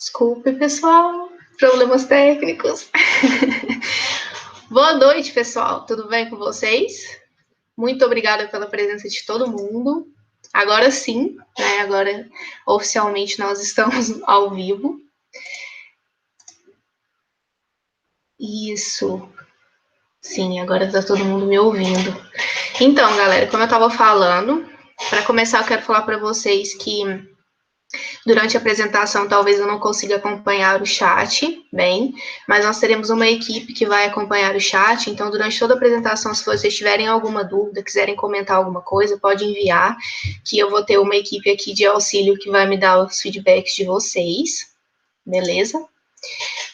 Desculpe, pessoal, problemas técnicos. Boa noite, pessoal, tudo bem com vocês? Muito obrigada pela presença de todo mundo. Agora sim, né? Agora oficialmente nós estamos ao vivo. Isso. Sim, agora está todo mundo me ouvindo. Então, galera, como eu estava falando, para começar, eu quero falar para vocês que durante a apresentação, talvez eu não consiga acompanhar o chat bem, mas nós teremos uma equipe que vai acompanhar o chat. Então, durante toda a apresentação, se vocês tiverem alguma dúvida, quiserem comentar alguma coisa, pode enviar, que eu vou ter uma equipe aqui de auxílio que vai me dar os feedbacks de vocês, beleza?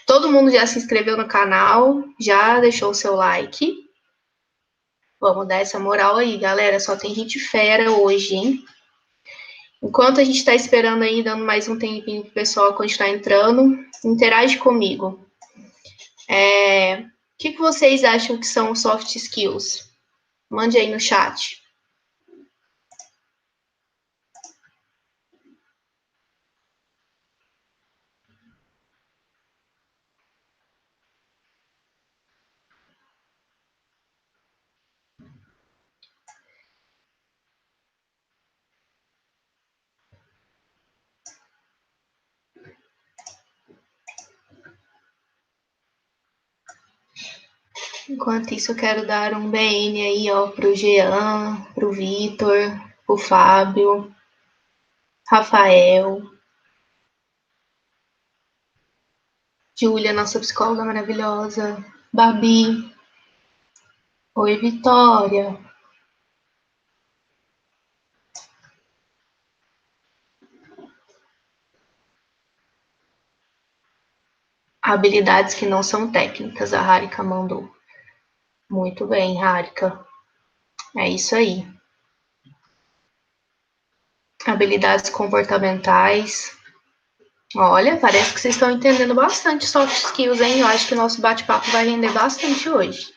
Todo mundo já se inscreveu no canal, já deixou o seu like. Vamos dar essa moral aí, galera. Só tem gente fera hoje, hein? Enquanto a gente está esperando aí, dando mais um tempinho para o pessoal continuar entrando, interage comigo. O que vocês acham que são soft skills? Mande aí no chat. Enquanto isso, eu quero dar um BN aí, ó, pro Jean, pro Vitor, pro Fábio, Rafael, Júlia, nossa psicóloga maravilhosa, Babi. Oi, Vitória. Habilidades que não são técnicas, a Harika mandou. Muito bem, Harika. É isso aí. Habilidades comportamentais. Olha, parece que vocês estão entendendo bastante soft skills, hein? Eu acho que o nosso bate-papo vai render bastante hoje.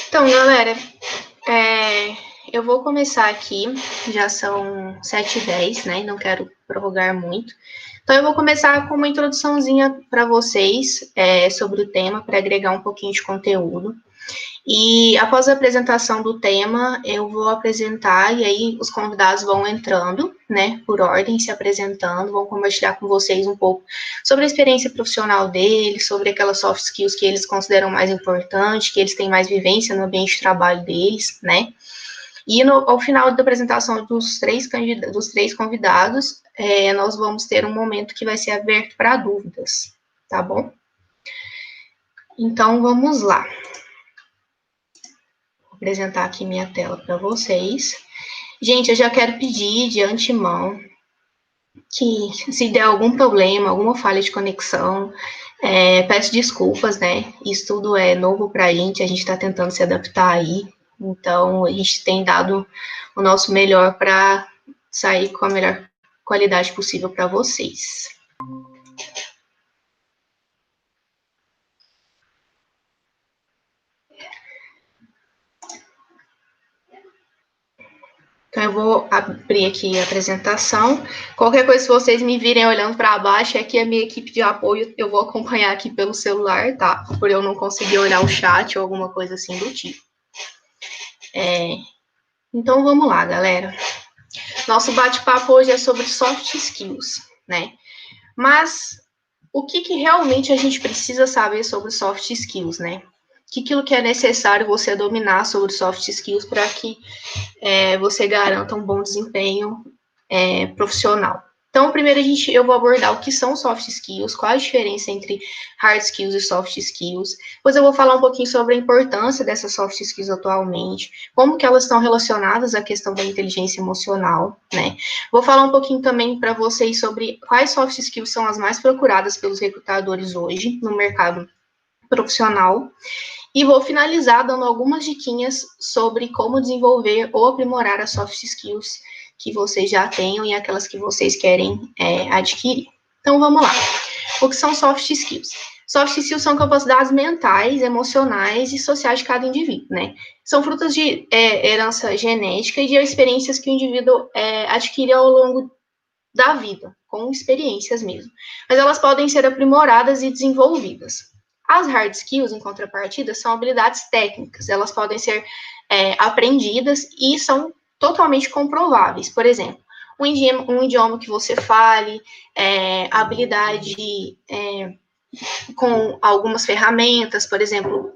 Então, galera, eu vou começar aqui. Já são 7h10, né? Não quero prorrogar muito. Então, eu vou começar com uma introduçãozinha para vocês sobre o tema, para agregar um pouquinho de conteúdo. E após a apresentação do tema, eu vou apresentar, e aí os convidados vão entrando, né, por ordem, se apresentando, vão compartilhar com vocês um pouco sobre a experiência profissional deles, sobre aquelas soft skills que eles consideram mais importantes, que eles têm mais vivência no ambiente de trabalho deles, né. E ao final da apresentação dos três convidados, nós vamos ter um momento que vai ser aberto para dúvidas, tá bom? Então, vamos lá. Vou apresentar aqui minha tela para vocês. Gente, eu já quero pedir de antemão que, se der algum problema, alguma falha de conexão, peço desculpas, né? Isso tudo é novo para a gente está tentando se adaptar aí. Então, a gente tem dado o nosso melhor para sair com a melhor qualidade possível para vocês. Então, eu vou abrir aqui a apresentação. Qualquer coisa, se vocês me virem olhando para baixo, é que a minha equipe de apoio, eu vou acompanhar aqui pelo celular, tá? Por eu não conseguir olhar o chat ou alguma coisa assim do tipo. Então, vamos lá, galera. Nosso bate-papo hoje é sobre soft skills, né? Mas o que realmente a gente precisa saber sobre soft skills, né? Aquilo que é necessário você dominar sobre soft skills para que você garanta um bom desempenho profissional. Então, primeiro eu vou abordar o que são soft skills, qual a diferença entre hard skills e soft skills. Depois eu vou falar um pouquinho sobre a importância dessas soft skills atualmente, como que elas estão relacionadas à questão da inteligência emocional, né? Vou falar um pouquinho também para vocês sobre quais soft skills são as mais procuradas pelos recrutadores hoje no mercado profissional. E vou finalizar dando algumas diquinhas sobre como desenvolver ou aprimorar as soft skills que vocês já tenham e aquelas que vocês querem adquirir. Então, vamos lá. O que são soft skills? Soft skills são capacidades mentais, emocionais e sociais de cada indivíduo, né? São frutos de herança genética e de experiências que o indivíduo adquire ao longo da vida, com experiências mesmo. Mas elas podem ser aprimoradas e desenvolvidas. As hard skills, em contrapartida, são habilidades técnicas. Elas podem ser aprendidas e são totalmente comprováveis. Por exemplo, um idioma que você fale, habilidade com algumas ferramentas, por exemplo,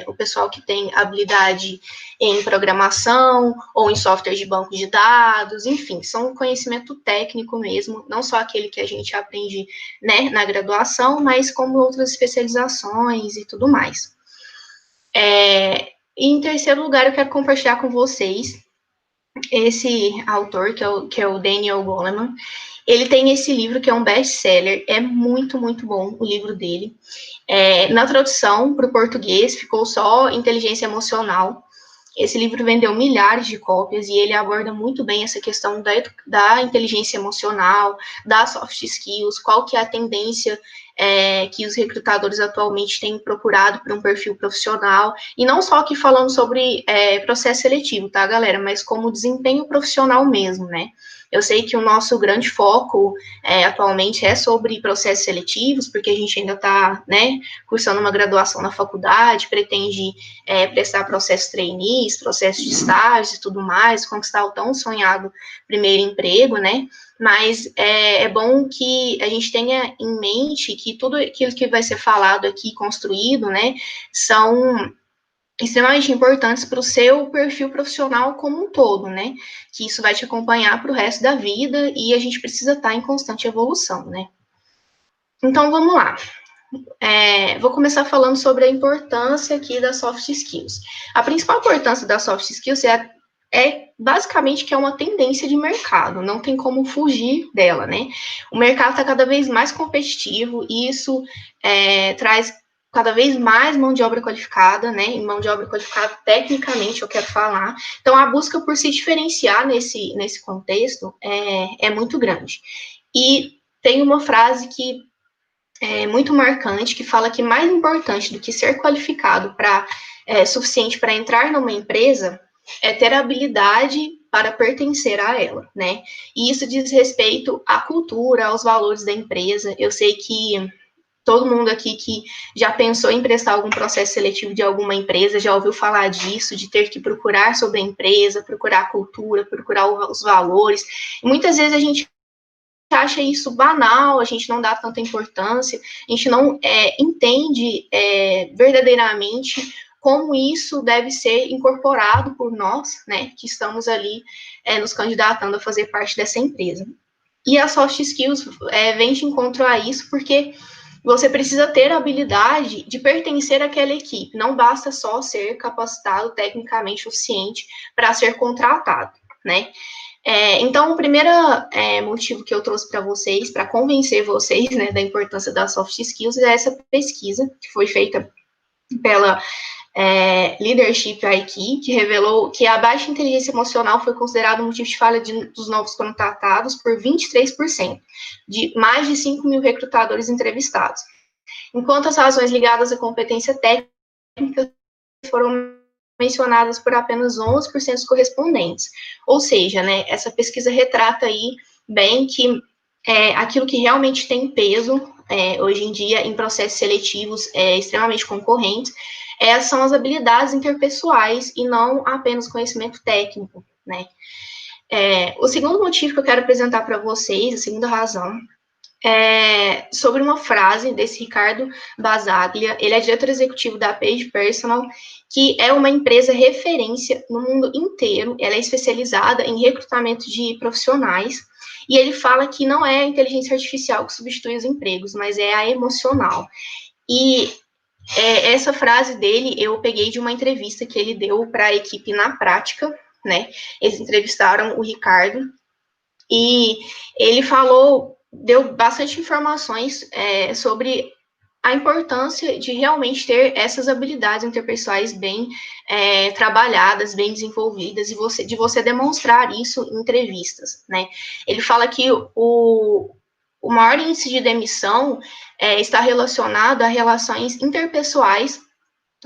o pessoal que tem habilidade em programação ou em software de banco de dados, enfim, são conhecimento técnico mesmo, não só aquele que a gente aprende, né, na graduação, mas como outras especializações e tudo mais. Em terceiro lugar, eu quero compartilhar com vocês esse autor, que é o Daniel Goleman. Ele tem esse livro que é um best-seller, é muito, muito bom o livro dele. Na tradução para o português ficou só Inteligência Emocional. Esse livro vendeu milhares de cópias e ele aborda muito bem essa questão da inteligência emocional, das soft skills, qual que é a tendência que os recrutadores atualmente têm procurado para um perfil profissional, e não só aqui falando sobre processo seletivo, tá, galera, mas como desempenho profissional mesmo, né? Eu sei que o nosso grande foco atualmente é sobre processos seletivos, porque a gente ainda está, né, cursando uma graduação na faculdade, pretende prestar processos trainees, processos de estágios e tudo mais, conquistar o tão sonhado primeiro emprego, né? Mas é bom que a gente tenha em mente que tudo aquilo que vai ser falado aqui, construído, né, são extremamente importantes para o seu perfil profissional como um todo, né? Que isso vai te acompanhar para o resto da vida e a gente precisa estar em constante evolução, né? Então, vamos lá. Vou começar falando sobre a importância aqui das soft skills. A principal importância das soft skills é basicamente que é uma tendência de mercado, não tem como fugir dela, né? O mercado está cada vez mais competitivo e isso traz cada vez mais mão de obra qualificada, né? E mão de obra qualificada tecnicamente, eu quero falar. Então, a busca por se diferenciar nesse contexto é muito grande. E tem uma frase que é muito marcante, que fala que mais importante do que ser qualificado suficiente para entrar numa empresa é ter habilidade para pertencer a ela, né? E isso diz respeito à cultura, aos valores da empresa. Eu sei que todo mundo aqui que já pensou em prestar algum processo seletivo de alguma empresa já ouviu falar disso, de ter que procurar sobre a empresa, procurar a cultura, procurar os valores. E muitas vezes a gente acha isso banal, a gente não dá tanta importância, a gente não entende verdadeiramente como isso deve ser incorporado por nós, né, que estamos ali nos candidatando a fazer parte dessa empresa. E a soft skills vem de encontro a isso, porque você precisa ter a habilidade de pertencer àquela equipe, não basta só ser capacitado tecnicamente o suficiente para ser contratado, né? Então, o primeiro motivo que eu trouxe para vocês, para convencer vocês, né, da importância das soft skills, é essa pesquisa que foi feita pela Leadership IQ, que revelou que a baixa inteligência emocional foi considerado um motivo de falha dos novos contratados por 23%, de mais de 5 mil recrutadores entrevistados. Enquanto as razões ligadas à competência técnica foram mencionadas por apenas 11% dos correspondentes. Ou seja, né, essa pesquisa retrata aí bem que aquilo que realmente tem peso hoje em dia em processos seletivos extremamente concorrentes são as habilidades interpessoais e não apenas conhecimento técnico, né? O segundo motivo que eu quero apresentar para vocês, a segunda razão, sobre uma frase desse Ricardo Basaglia. Ele é diretor executivo da Page Personal, que é uma empresa referência no mundo inteiro. Ela é especializada em recrutamento de profissionais, e ele fala que não é a inteligência artificial que substitui os empregos, mas é a emocional. E essa frase dele eu peguei de uma entrevista que ele deu para a equipe na prática, né? Eles entrevistaram o Ricardo, e ele deu bastante informações sobre a importância de realmente ter essas habilidades interpessoais bem trabalhadas, bem desenvolvidas, e de você demonstrar isso em entrevistas, né? Ele fala que o o maior índice de demissão está relacionado a relações interpessoais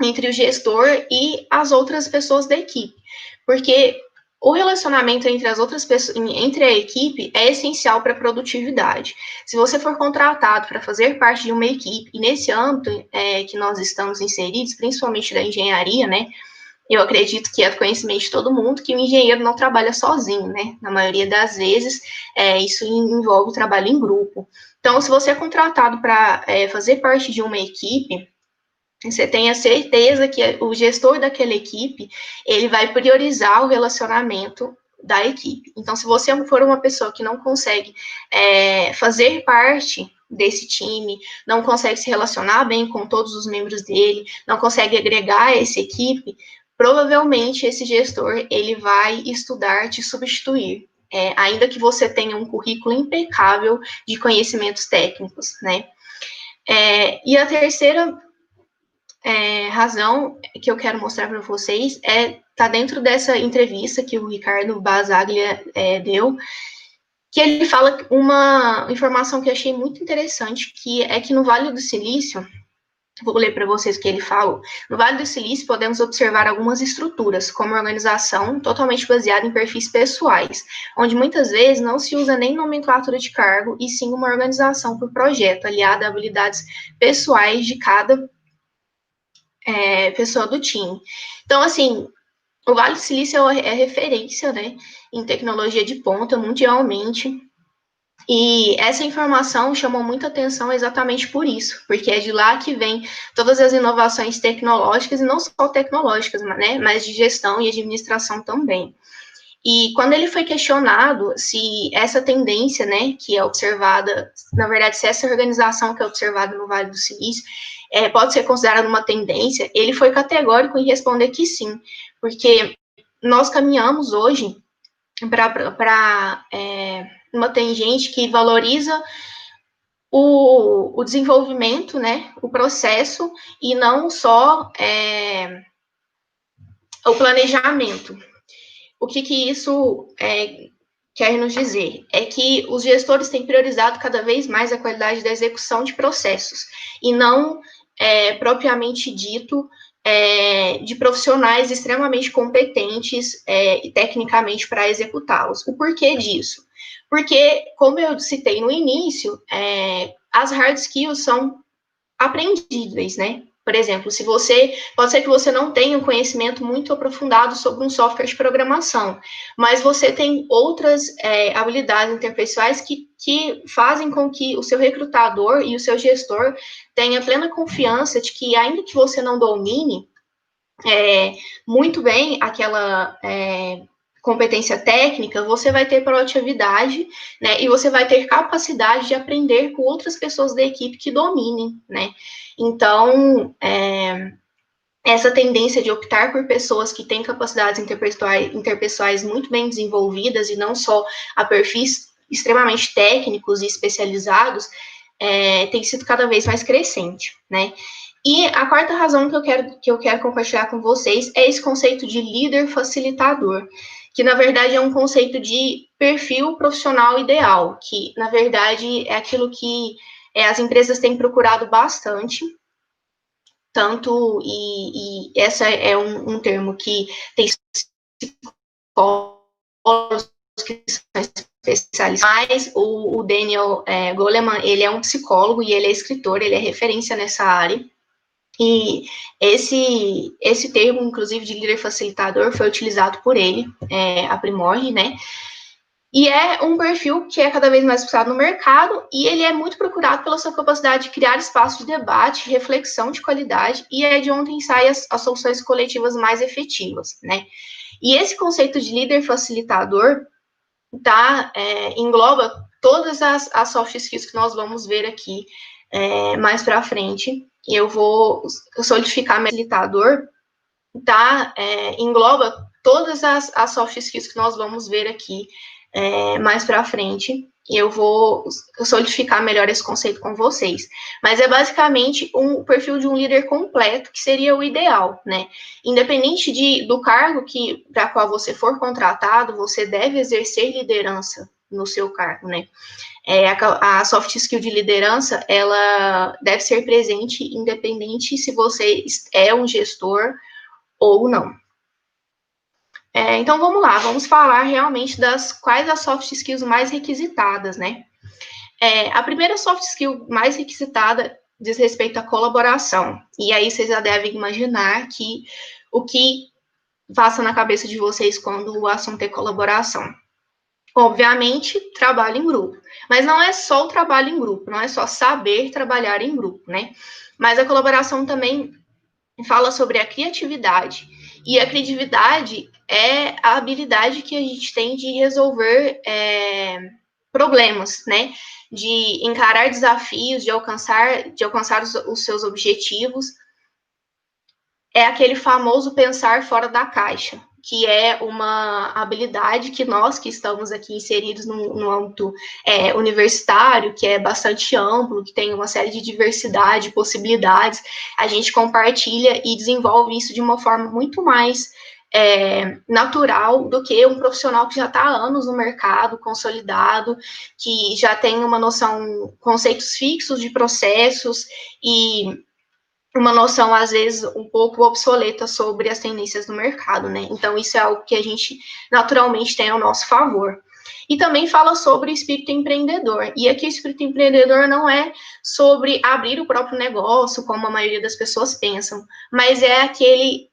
entre o gestor e as outras pessoas da equipe, porque o relacionamento entre as outras pessoas, entre a equipe, é essencial para a produtividade. Se você for contratado para fazer parte de uma equipe, e nesse âmbito que nós estamos inseridos, principalmente da engenharia, né, eu acredito que é do conhecimento de todo mundo que o engenheiro não trabalha sozinho, né? Na maioria das vezes, isso envolve trabalho em grupo. Então, se você é contratado para fazer parte de uma equipe, você tenha certeza que o gestor daquela equipe, ele vai priorizar o relacionamento da equipe. Então, se você for uma pessoa que não consegue fazer parte desse time, não consegue se relacionar bem com todos os membros dele, não consegue agregar essa equipe, provavelmente esse gestor, ele vai estudar te substituir, ainda que você tenha um currículo impecável de conhecimentos técnicos, né? E a terceira razão que eu quero mostrar para vocês tá dentro dessa entrevista que o Ricardo Basaglia deu, que ele fala uma informação que eu achei muito interessante, que é que no Vale do Silício, vou ler para vocês o que ele falou. No Vale do Silício, podemos observar algumas estruturas, como organização totalmente baseada em perfis pessoais, onde muitas vezes não se usa nem nomenclatura de cargo, e sim uma organização por projeto, aliada a habilidades pessoais de cada pessoa do time. Então, assim, o Vale do Silício é referência, né, em tecnologia de ponta mundialmente. E essa informação chamou muita atenção exatamente por isso, porque é de lá que vem todas as inovações tecnológicas, e não só tecnológicas, né, mas de gestão e administração também. E quando ele foi questionado se essa tendência, né, que é observada, na verdade, se essa organização que é observada no Vale do Silício pode ser considerada uma tendência, ele foi categórico em responder que sim, porque nós caminhamos hoje para uma tangente que valoriza o desenvolvimento, né, o processo, e não só o planejamento. O que isso quer nos dizer? É que os gestores têm priorizado cada vez mais a qualidade da execução de processos, e não, propriamente dito, de profissionais extremamente competentes tecnicamente para executá-los. O porquê disso? Porque, como eu citei no início, as hard skills são aprendíveis, né? Por exemplo, pode ser que você não tenha um conhecimento muito aprofundado sobre um software de programação, mas você tem outras habilidades interpessoais que fazem com que o seu recrutador e o seu gestor tenha plena confiança de que, ainda que você não domine muito bem aquela competência técnica, você vai ter proatividade, né, e você vai ter capacidade de aprender com outras pessoas da equipe que dominem, né. Então, essa tendência de optar por pessoas que têm capacidades interpessoais muito bem desenvolvidas, e não só a perfis extremamente técnicos e especializados, tem sido cada vez mais crescente, né. E a quarta razão que eu quero compartilhar com vocês é esse conceito de líder facilitador, que na verdade é um conceito de perfil profissional ideal, que na verdade é aquilo que as empresas têm procurado bastante, tanto, e essa é um termo que tem psicólogos que são especialistas, mas o Daniel Goleman, ele é um psicólogo e ele é escritor, ele é referência nessa área. E esse termo, inclusive, de líder facilitador, foi utilizado por ele, a Primorge, né? E é um perfil que é cada vez mais buscado no mercado, e ele é muito procurado pela sua capacidade de criar espaços de debate, reflexão de qualidade, e é de onde saem as soluções coletivas mais efetivas, né? E esse conceito de líder facilitador engloba todas as soft skills que nós vamos ver aqui mais para frente. Eu vou solidificar meu facilitador, engloba todas as soft skills que nós vamos ver aqui mais para frente. Eu vou solidificar melhor esse conceito com vocês. Mas é basicamente um perfil de um líder completo, que seria o ideal, né? Independente do cargo para qual você for contratado, você deve exercer liderança no seu cargo, né? A soft skill de liderança, ela deve ser presente independente se você é um gestor ou não. Então, vamos lá, vamos falar realmente quais as soft skills mais requisitadas, né? A primeira soft skill mais requisitada diz respeito à colaboração. E aí vocês já devem imaginar que o que passa na cabeça de vocês quando o assunto é colaboração. Obviamente, trabalho em grupo. Mas não é só o trabalho em grupo, não é só saber trabalhar em grupo, né? Mas a colaboração também fala sobre a criatividade. E a criatividade é a habilidade que a gente tem de resolver problemas, né? De encarar desafios, de alcançar os seus objetivos. É aquele famoso pensar fora da caixa, que é uma habilidade que nós que estamos aqui inseridos no âmbito universitário, que é bastante amplo, que tem uma série de diversidade, possibilidades, a gente compartilha e desenvolve isso de uma forma muito mais natural do que um profissional que já está há anos no mercado, consolidado, que já tem uma noção, conceitos fixos de processos e uma noção, às vezes, um pouco obsoleta sobre as tendências do mercado, né? Então, isso é algo que a gente naturalmente tem ao nosso favor. E também fala sobre o espírito empreendedor. E aqui o espírito empreendedor não é sobre abrir o próprio negócio, como a maioria das pessoas pensam, mas é aquele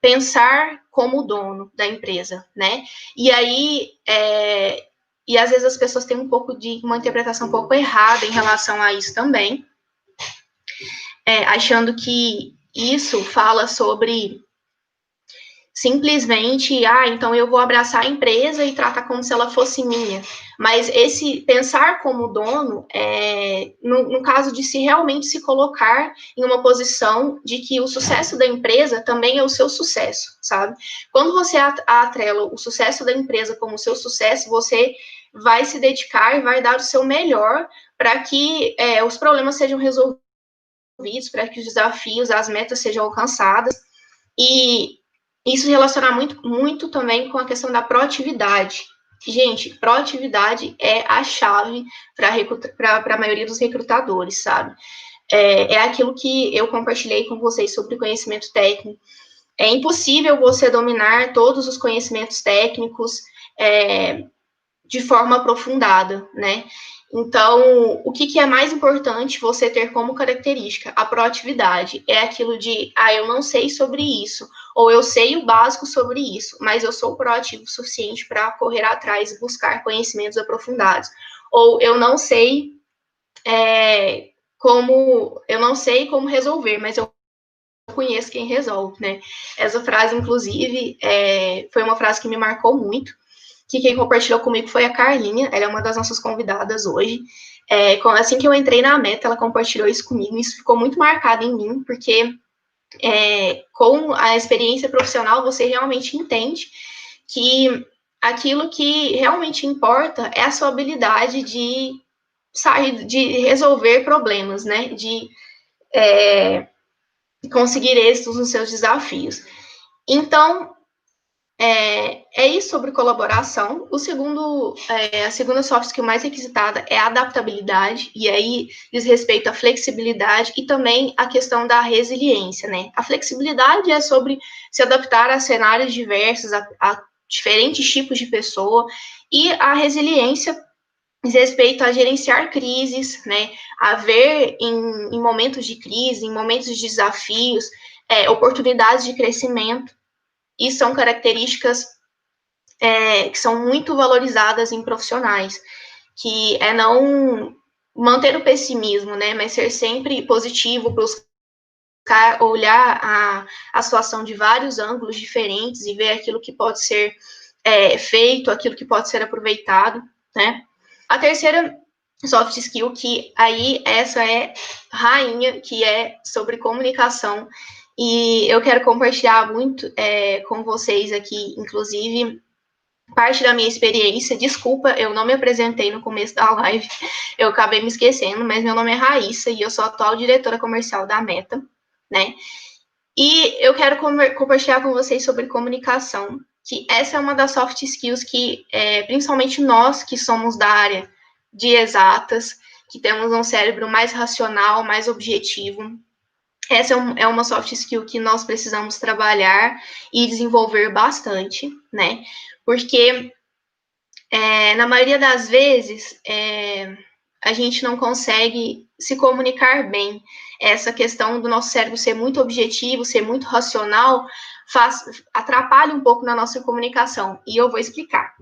pensar como dono da empresa, né? E aí, e às vezes as pessoas têm uma interpretação um pouco errada em relação a isso também, achando que isso fala sobre simplesmente, então eu vou abraçar a empresa e tratar como se ela fosse minha. Mas esse pensar como dono, no caso de se realmente se colocar em uma posição de que o sucesso da empresa também é o seu sucesso, sabe? Quando você atrela o sucesso da empresa como o seu sucesso, você vai se dedicar e vai dar o seu melhor para que os problemas sejam resolvidos, para que os desafios, as metas sejam alcançadas, e isso relacionar muito, muito também com a questão da proatividade. Gente, proatividade é a chave para a maioria dos recrutadores, sabe? É aquilo que eu compartilhei com vocês sobre conhecimento técnico. É impossível você dominar todos os conhecimentos técnicos de forma aprofundada, né? Então, o que é mais importante você ter como característica? A proatividade. É aquilo de, eu não sei sobre isso, ou eu sei o básico sobre isso, mas eu sou proativo o suficiente para correr atrás e buscar conhecimentos aprofundados. Ou eu não sei como resolver, mas eu conheço quem resolve, né? Essa frase, inclusive, foi uma frase que me marcou muito, que quem compartilhou comigo foi a Carlinha, ela é uma das nossas convidadas hoje. Assim que eu entrei na Meta, ela compartilhou isso comigo, e isso ficou muito marcado em mim, porque com a experiência profissional, você realmente entende que aquilo que realmente importa é a sua habilidade de resolver problemas, né? De conseguir êxitos nos seus desafios. Então, é isso sobre colaboração. A segunda soft skill mais requisitada é a adaptabilidade, e aí diz respeito à flexibilidade e também a questão da resiliência, né? A flexibilidade é sobre se adaptar a cenários diversos, a diferentes tipos de pessoa, e a resiliência diz respeito a gerenciar crises, né? A ver em momentos de crise, em momentos de desafios, oportunidades de crescimento. E são características que são muito valorizadas em profissionais, que é não manter o pessimismo, né, mas ser sempre positivo, buscar olhar a situação de vários ângulos diferentes e ver aquilo que pode ser feito, aquilo que pode ser aproveitado, né. A terceira soft skill, que aí essa é rainha, que é sobre comunicação, e eu quero compartilhar muito com vocês aqui, inclusive, parte da minha experiência. Desculpa, eu não me apresentei no começo da live, eu acabei me esquecendo, mas meu nome é Raíssa e eu sou a atual diretora comercial da Meta, né? E eu quero compartilhar com vocês sobre comunicação. que essa é uma das soft skills que, principalmente nós que somos da área de exatas, que temos um cérebro mais racional, mais objetivo, essa é uma soft skill que nós precisamos trabalhar e desenvolver bastante, né? Porque, na maioria das vezes, a gente não consegue se comunicar bem. Essa questão do nosso cérebro ser muito objetivo, ser muito racional, atrapalha um pouco na nossa comunicação. E eu vou explicar.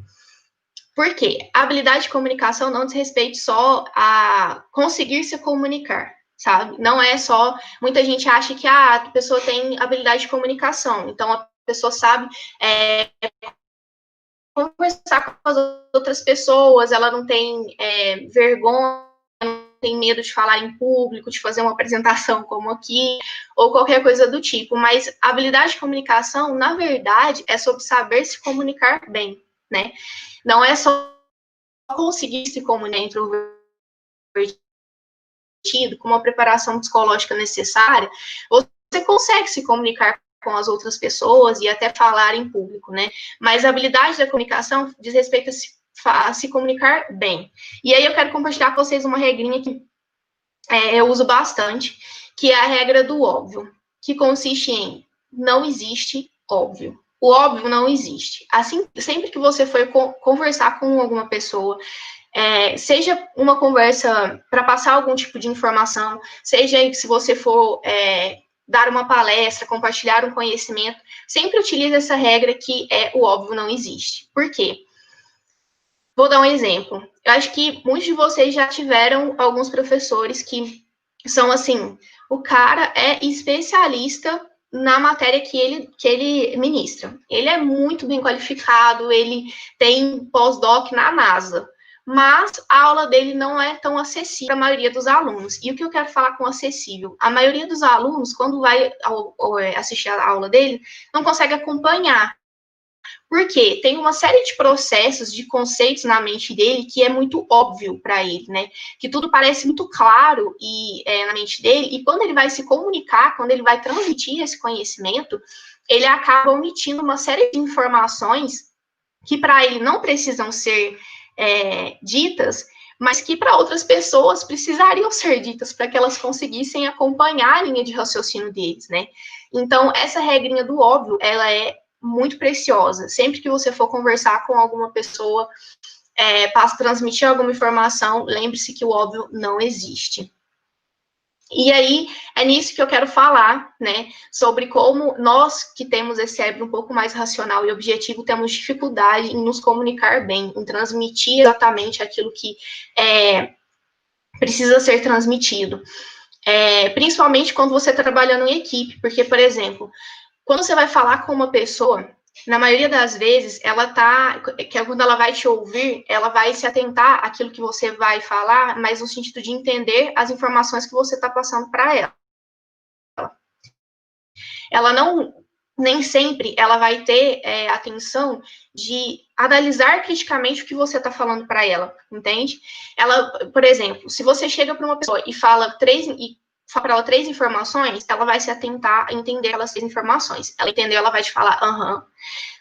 Por quê? A habilidade de comunicação não diz respeito só a conseguir se comunicar, sabe? Não é só... Muita gente acha que a pessoa tem habilidade de comunicação, então a pessoa sabe conversar com as outras pessoas, ela não tem vergonha, não tem medo de falar em público, de fazer uma apresentação como aqui, ou qualquer coisa do tipo. Mas a habilidade de comunicação, na verdade, é sobre saber se comunicar bem, né? Não é só conseguir se comunicar introvertido, com uma preparação psicológica necessária, você consegue se comunicar com as outras pessoas e até falar em público, né? Mas a habilidade da comunicação diz respeito a se comunicar bem. E aí eu quero compartilhar com vocês uma regrinha que eu uso bastante, que é a regra do óbvio, que consiste em não existe óbvio. O óbvio não existe. Assim, sempre que você for conversar com alguma pessoa, seja uma conversa para passar algum tipo de informação, seja se você for dar uma palestra, compartilhar um conhecimento, sempre utilize essa regra que o óbvio não existe. Por quê? Vou dar um exemplo. Eu acho que muitos de vocês já tiveram alguns professores que são assim, o cara é especialista na matéria que ele ministra. Ele é muito bem qualificado, ele tem pós-doc na NASA, mas a aula dele não é tão acessível para a maioria dos alunos. E o que eu quero falar com acessível? A maioria dos alunos, quando vai assistir a aula dele, não consegue acompanhar. Porque tem uma série de processos, de conceitos na mente dele que é muito óbvio para ele, né? Que tudo parece muito claro na mente dele, e quando ele vai se comunicar, quando ele vai transmitir esse conhecimento, ele acaba omitindo uma série de informações que para ele não precisam ser ditas, mas que para outras pessoas precisariam ser ditas para que elas conseguissem acompanhar a linha de raciocínio deles, né? Então, essa regrinha do óbvio, ela é muito preciosa. Sempre que você for conversar com alguma pessoa, para transmitir alguma informação, lembre-se que o óbvio não existe. E aí, é nisso que eu quero falar, né, sobre como nós, que temos esse cérebro um pouco mais racional e objetivo, temos dificuldade em nos comunicar bem, em transmitir exatamente aquilo que precisa ser transmitido. Principalmente quando você está trabalhando em equipe, porque, por exemplo, quando você vai falar com uma pessoa, na maioria das vezes, quando ela vai te ouvir, ela vai se atentar àquilo que você vai falar, mas no sentido de entender as informações que você está passando para ela. Ela não, nem sempre, ela vai ter atenção de analisar criticamente o que você está falando para ela, entende? Ela, por exemplo, se você chega para uma pessoa e fala para ela 3 informações, ela vai se atentar a entender aquelas 3 informações. Ela entendeu, ela vai te falar, aham.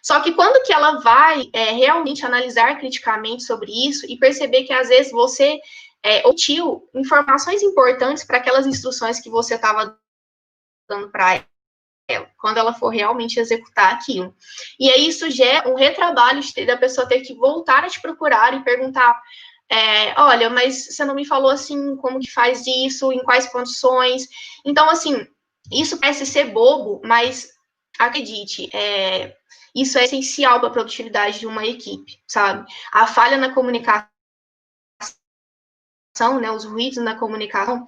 Só que quando que ela vai realmente analisar criticamente sobre isso e perceber que, às vezes, você omitiu informações importantes para aquelas instruções que você estava dando para ela, quando ela for realmente executar aquilo. E aí isso gera um retrabalho da pessoa ter que voltar a te procurar e perguntar, olha, mas você não me falou assim, como que faz isso, em quais condições. Então, assim, isso parece ser bobo, mas acredite, isso é essencial para a produtividade de uma equipe, sabe? A falha na comunicação, né, os ruídos na comunicação,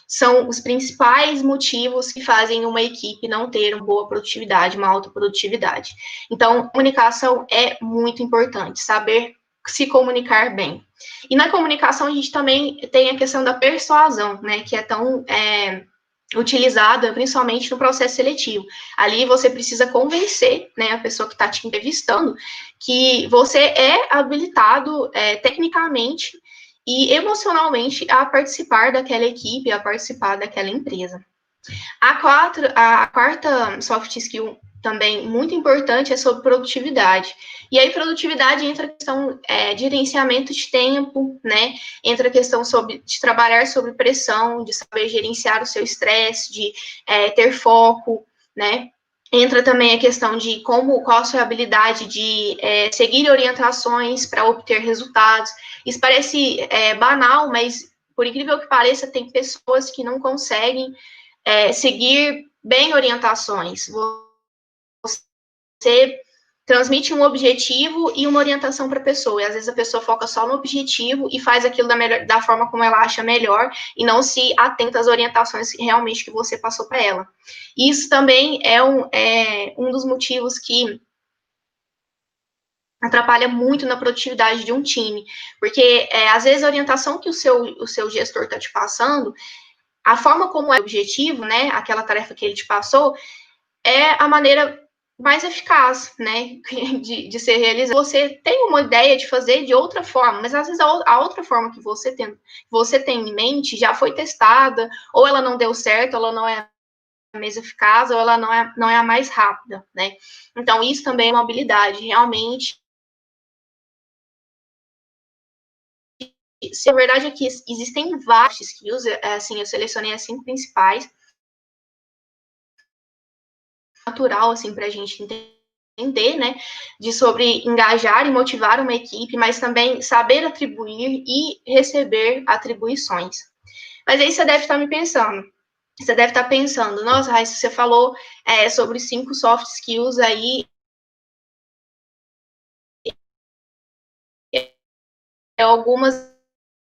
são os principais motivos que fazem uma equipe não ter uma boa produtividade, uma alta produtividade. Então, comunicação é muito importante, saber se comunicar bem. E na comunicação, a gente também tem a questão da persuasão, né, que é tão utilizada principalmente no processo seletivo. Ali você precisa convencer, né, a pessoa que está te entrevistando que você é habilitado tecnicamente e emocionalmente a participar daquela equipe, a participar daquela empresa. A quarta soft skill também muito importante é sobre produtividade. E aí, produtividade entra a questão de gerenciamento de tempo, né? Entra a questão de trabalhar sob pressão, de saber gerenciar o seu estresse, de ter foco, né? Entra também a questão de qual a sua habilidade de seguir orientações para obter resultados. Isso parece banal, mas por incrível que pareça, tem pessoas que não conseguem seguir bem orientações. Você transmite um objetivo e uma orientação para a pessoa, e às vezes a pessoa foca só no objetivo e faz aquilo da forma como ela acha melhor, e não se atenta às orientações realmente que você passou para ela. Isso também é um dos motivos que atrapalha muito na produtividade de um time, porque às vezes a orientação que o seu gestor está te passando, a forma como é o objetivo, né, aquela tarefa que ele te passou, é a maneira mais eficaz, né, de ser realizada. Você tem uma ideia de fazer de outra forma, mas às vezes a outra forma que você tem em mente já foi testada, ou ela não deu certo, ela não é a mais eficaz, ou ela não é a mais rápida, né. Então, isso também é uma habilidade, realmente. Se a verdade é que existem vários skills, assim, eu selecionei as 5 principais, natural, assim, para a gente entender, né, sobre engajar e motivar uma equipe, mas também saber atribuir e receber atribuições. Mas aí você deve estar você deve estar pensando, nossa, Raíssa, você falou sobre 5 soft skills aí, algumas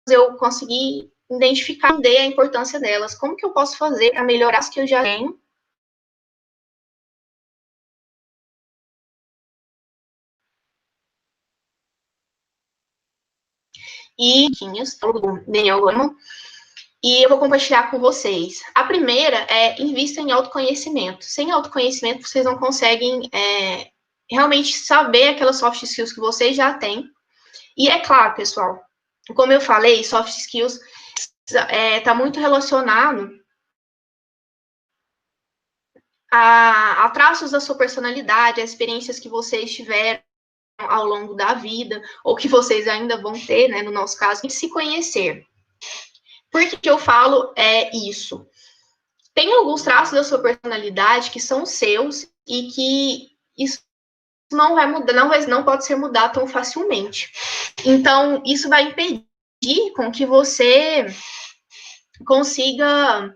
eu consegui identificar a importância delas. Como que eu posso fazer para melhorar as que eu já tenho? E do Daniel Goleman, e eu vou compartilhar com vocês. A primeira é invista em autoconhecimento. Sem autoconhecimento, vocês não conseguem realmente saber aquelas soft skills que vocês já têm. E é claro, pessoal, como eu falei, soft skills está muito relacionado a traços da sua personalidade, a experiências que vocês tiveram ao longo da vida, ou que vocês ainda vão ter, né, no nosso caso, de se conhecer. Por que eu falo isso? Tem alguns traços da sua personalidade que são seus e que isso não vai mudar, não pode ser mudado tão facilmente. Então, isso vai impedir com que você consiga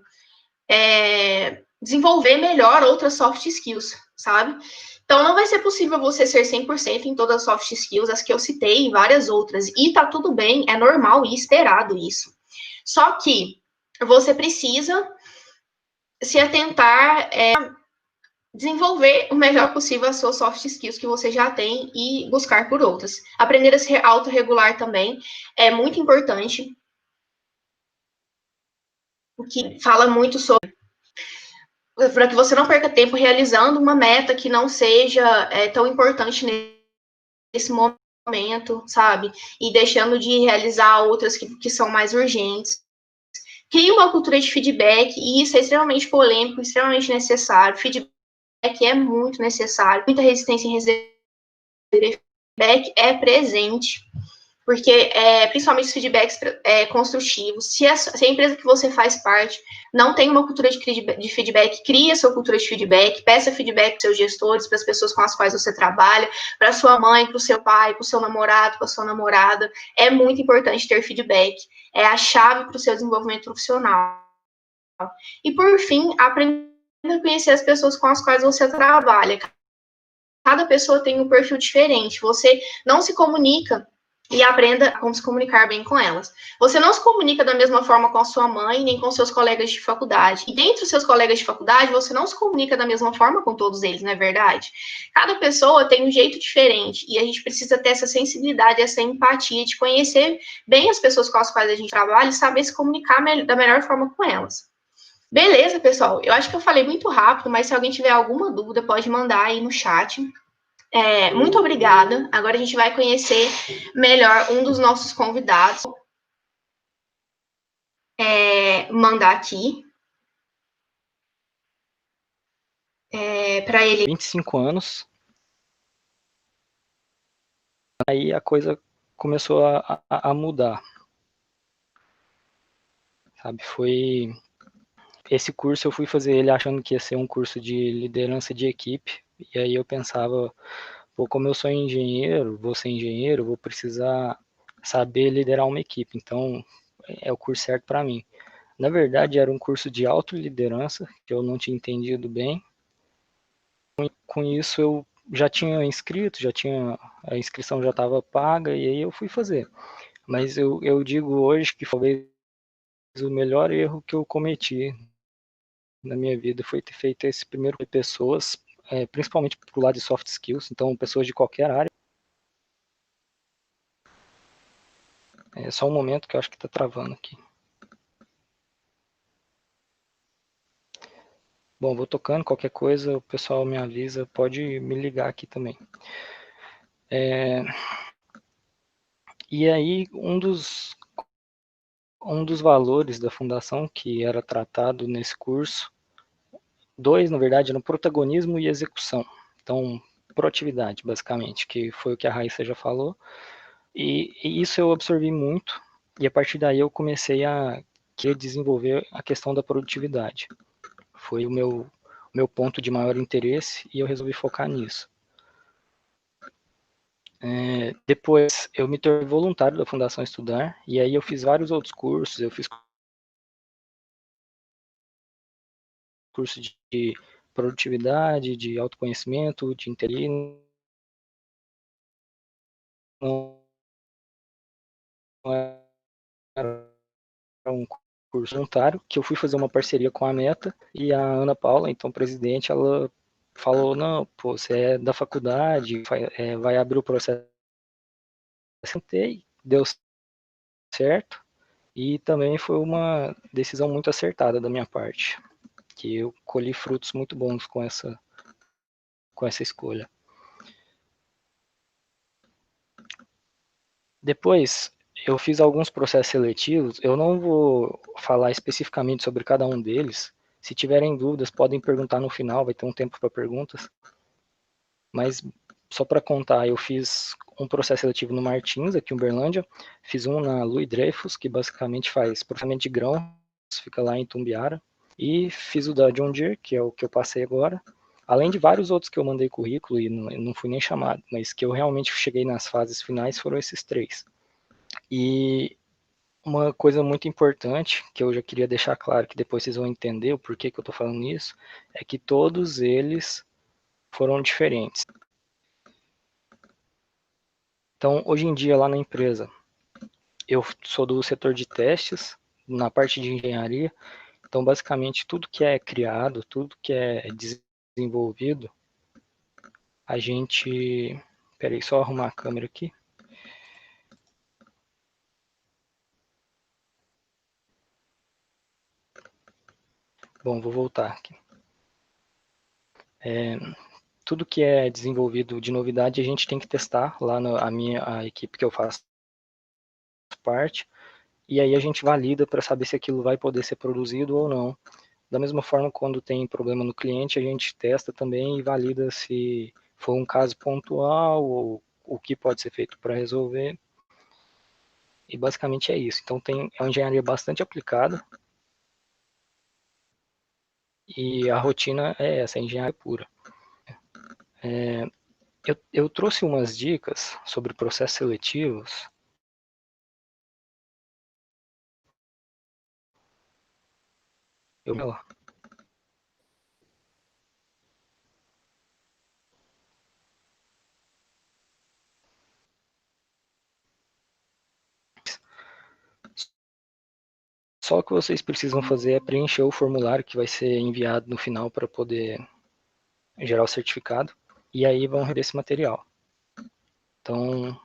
desenvolver melhor outras soft skills, sabe? Então, não vai ser possível você ser 100% em todas as soft skills, as que eu citei e várias outras. E tá tudo bem, é normal e esperado isso. Só que você precisa se atentar desenvolver o melhor possível as suas soft skills que você já tem e buscar por outras. Aprender a se autorregular também é muito importante, o que fala muito sobre para que você não perca tempo realizando uma meta que não seja tão importante nesse momento, sabe? E deixando de realizar outras que são mais urgentes. Crie uma cultura de feedback, e isso é extremamente polêmico, extremamente necessário. Feedback é muito necessário. Muita resistência em receber feedback é presente, porque principalmente os feedbacks construtivos. Se a empresa que você faz parte não tem uma cultura de feedback, crie a sua cultura de feedback, peça feedback para seus gestores, para as pessoas com as quais você trabalha, para sua mãe, para o seu pai, para o seu namorado, para a sua namorada. É muito importante ter feedback. É a chave para o seu desenvolvimento profissional. E, por fim, aprenda a conhecer as pessoas com as quais você trabalha. Cada pessoa tem um perfil diferente. Você não se comunica e aprenda como se comunicar bem com elas. Você não se comunica da mesma forma com a sua mãe, nem com seus colegas de faculdade. E dentre os seus colegas de faculdade, você não se comunica da mesma forma com todos eles, não é verdade? Cada pessoa tem um jeito diferente e a gente precisa ter essa sensibilidade, essa empatia de conhecer bem as pessoas com as quais a gente trabalha e saber se comunicar da melhor forma com elas. Beleza, pessoal? Eu acho que eu falei muito rápido, mas se alguém tiver alguma dúvida, pode mandar aí no chat. Muito obrigada. Agora a gente vai conhecer melhor um dos nossos convidados. Mandar aqui. para ele. 25 anos. Aí a coisa começou a mudar. Sabe, foi... Esse curso eu fui fazer ele achando que ia ser um curso de liderança de equipe. E aí eu pensava, pô, como eu sou engenheiro, vou ser engenheiro, vou precisar saber liderar uma equipe. Então, é o curso certo para mim. Na verdade, era um curso de autoliderança, que eu não tinha entendido bem. Com isso, eu já tinha inscrito, a inscrição já estava paga, e aí eu fui fazer. Mas eu digo hoje que talvez o melhor erro que eu cometi na minha vida foi ter feito esse primeiro com pessoas, principalmente pro lado de soft skills, então pessoas de qualquer área. É só um momento que eu acho que está travando aqui. Bom, vou tocando, qualquer coisa o pessoal me avisa, pode me ligar aqui também. E aí, um dos valores da fundação que era tratado nesse curso, dois, na verdade, eram protagonismo e execução. Então, proatividade, basicamente, que foi o que a Raíssa já falou. E isso eu absorvi muito, e a partir daí eu comecei a querer desenvolver a questão da produtividade. Foi o meu ponto de maior interesse e eu resolvi focar nisso. Depois eu me tornei voluntário da Fundação Estudar, e aí eu fiz vários outros cursos, eu fiz curso de produtividade, de autoconhecimento, de inteligência, não era um curso voluntário, que eu fui fazer uma parceria com a Meta, e a Ana Paula, então presidente, ela falou, não, pô, você é da faculdade, vai abrir o processo. Eu sentei, deu certo, e também foi uma decisão muito acertada da minha parte, que eu colhi frutos muito bons com essa escolha. Depois, eu fiz alguns processos seletivos, eu não vou falar especificamente sobre cada um deles. Se tiverem dúvidas, podem perguntar no final, vai ter um tempo para perguntas. Mas só para contar, eu fiz um processo seletivo no Martins, aqui em Uberlândia, fiz um na Louis Dreyfus, que basicamente faz processamento de grãos, fica lá em Tumbiara, e fiz o da John Deere, que é o que eu passei agora, além de vários outros que eu mandei currículo e não fui nem chamado, mas que eu realmente cheguei nas fases finais foram esses três. E uma coisa muito importante, que eu já queria deixar claro, que depois vocês vão entender o porquê que eu estou falando isso, é que todos eles foram diferentes. Então, hoje em dia, lá na empresa, eu sou do setor de testes, na parte de engenharia. Então, basicamente, tudo que é criado, tudo que é desenvolvido, a gente... Peraí, só arrumar a câmera aqui. Bom, vou voltar aqui. Tudo que é desenvolvido de novidade, a gente tem que testar lá a equipe que eu faço parte, e aí a gente valida para saber se aquilo vai poder ser produzido ou não. Da mesma forma, quando tem problema no cliente, a gente testa também e valida se for um caso pontual ou o que pode ser feito para resolver. E basicamente é isso. Então é uma engenharia bastante aplicada e a rotina é essa, é engenharia pura. Eu trouxe umas dicas sobre processos seletivos. Eu Só o que vocês precisam fazer é preencher o formulário que vai ser enviado no final para poder gerar o certificado. E aí vão receber esse material. Então,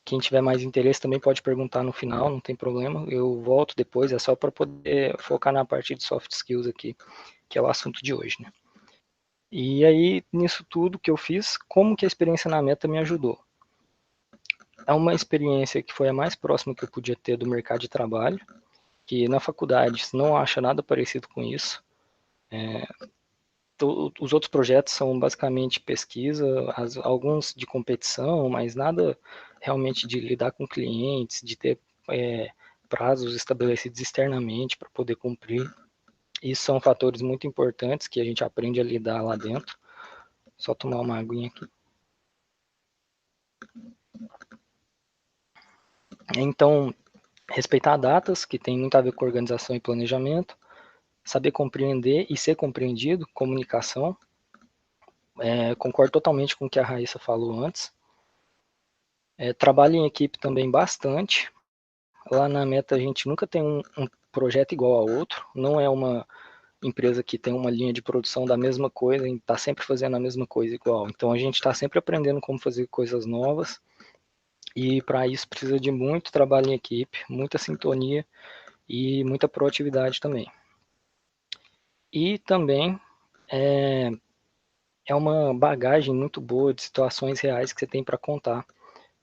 quem tiver mais interesse também pode perguntar no final, não tem problema. Eu volto depois, é só para poder focar na parte de soft skills aqui, que é o assunto de hoje, né? E aí, nisso tudo que eu fiz, como que a experiência na Meta me ajudou? É uma experiência que foi a mais próxima que eu podia ter do mercado de trabalho, que na faculdade não acha nada parecido com isso. os outros projetos são basicamente pesquisa, alguns de competição, mas nada realmente de lidar com clientes, de ter prazos estabelecidos externamente para poder cumprir. Isso são fatores muito importantes que a gente aprende a lidar lá dentro. Só tomar uma aguinha aqui. Então, respeitar datas, que tem muito a ver com organização e planejamento, saber compreender e ser compreendido, comunicação. Concordo totalmente com o que a Raíssa falou antes. Trabalho em equipe também bastante. Lá na Meta a gente nunca tem um projeto igual ao outro, não é uma empresa que tem uma linha de produção da mesma coisa e está sempre fazendo a mesma coisa igual. Então a gente está sempre aprendendo como fazer coisas novas e para isso precisa de muito trabalho em equipe, muita sintonia e muita proatividade também. E também é uma bagagem muito boa de situações reais que você tem para contar.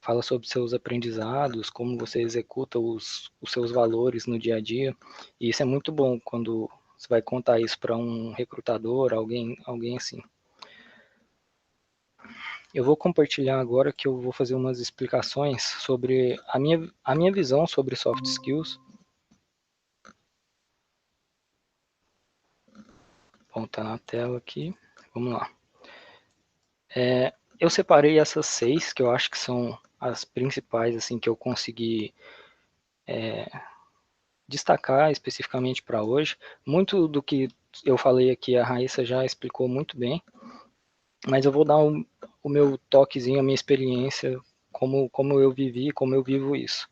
Fala sobre seus aprendizados, como você executa os seus valores no dia a dia. E isso é muito bom quando você vai contar isso para um recrutador, alguém assim. Eu vou compartilhar agora que eu vou fazer umas explicações sobre a minha visão sobre soft skills. Bom, tá na tela aqui. Vamos lá. Eu separei essas 6 que eu acho que são as principais assim que eu consegui destacar especificamente para hoje. Muito do que eu falei aqui a Raíssa já explicou muito bem, mas eu vou dar o meu toquezinho, a minha experiência, como eu vivi, como eu vivo isso.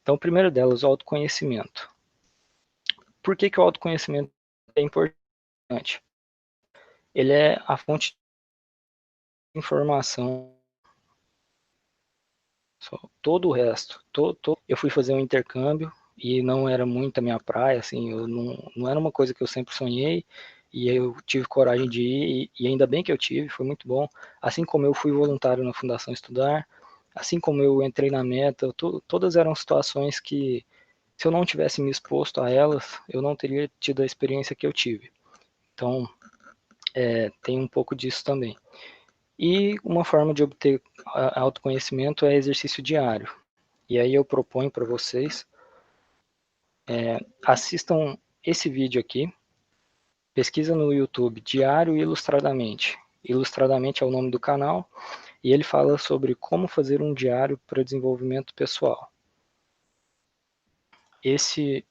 Então, o primeiro delas, o autoconhecimento. Por que o autoconhecimento é importante? Ele é a fonte de informação, todo o resto. Eu fui fazer um intercâmbio e não era muito a minha praia, assim, eu não era uma coisa que eu sempre sonhei, e eu tive coragem de ir, e ainda bem que eu tive, foi muito bom. Assim como eu fui voluntário na Fundação Estudar, assim como eu entrei na Meta, todas eram situações que, se eu não tivesse me exposto a elas, eu não teria tido a experiência que eu tive. Então, tem um pouco disso também. E uma forma de obter autoconhecimento é exercício diário. E aí eu proponho para vocês, assistam esse vídeo aqui, pesquisa no YouTube, Diário Ilustradamente. Ilustradamente é o nome do canal, e ele fala sobre como fazer um diário para desenvolvimento pessoal. Esse,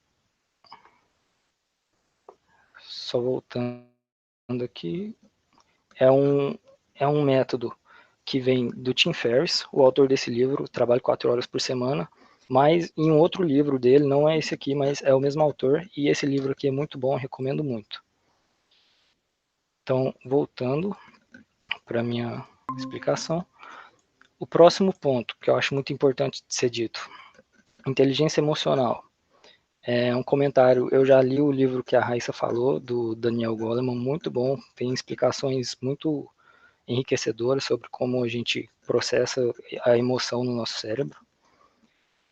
só voltando aqui, é um método que vem do Tim Ferriss, o autor desse livro, trabalha 4 horas por semana, mas em um outro livro dele, não é esse aqui, mas é o mesmo autor, e esse livro aqui é muito bom, recomendo muito. Então, voltando para a minha explicação, o próximo ponto, que eu acho muito importante de ser dito, inteligência emocional. É um comentário, eu já li o livro que a Raíssa falou, do Daniel Goleman, muito bom, tem explicações muito enriquecedoras sobre como a gente processa a emoção no nosso cérebro.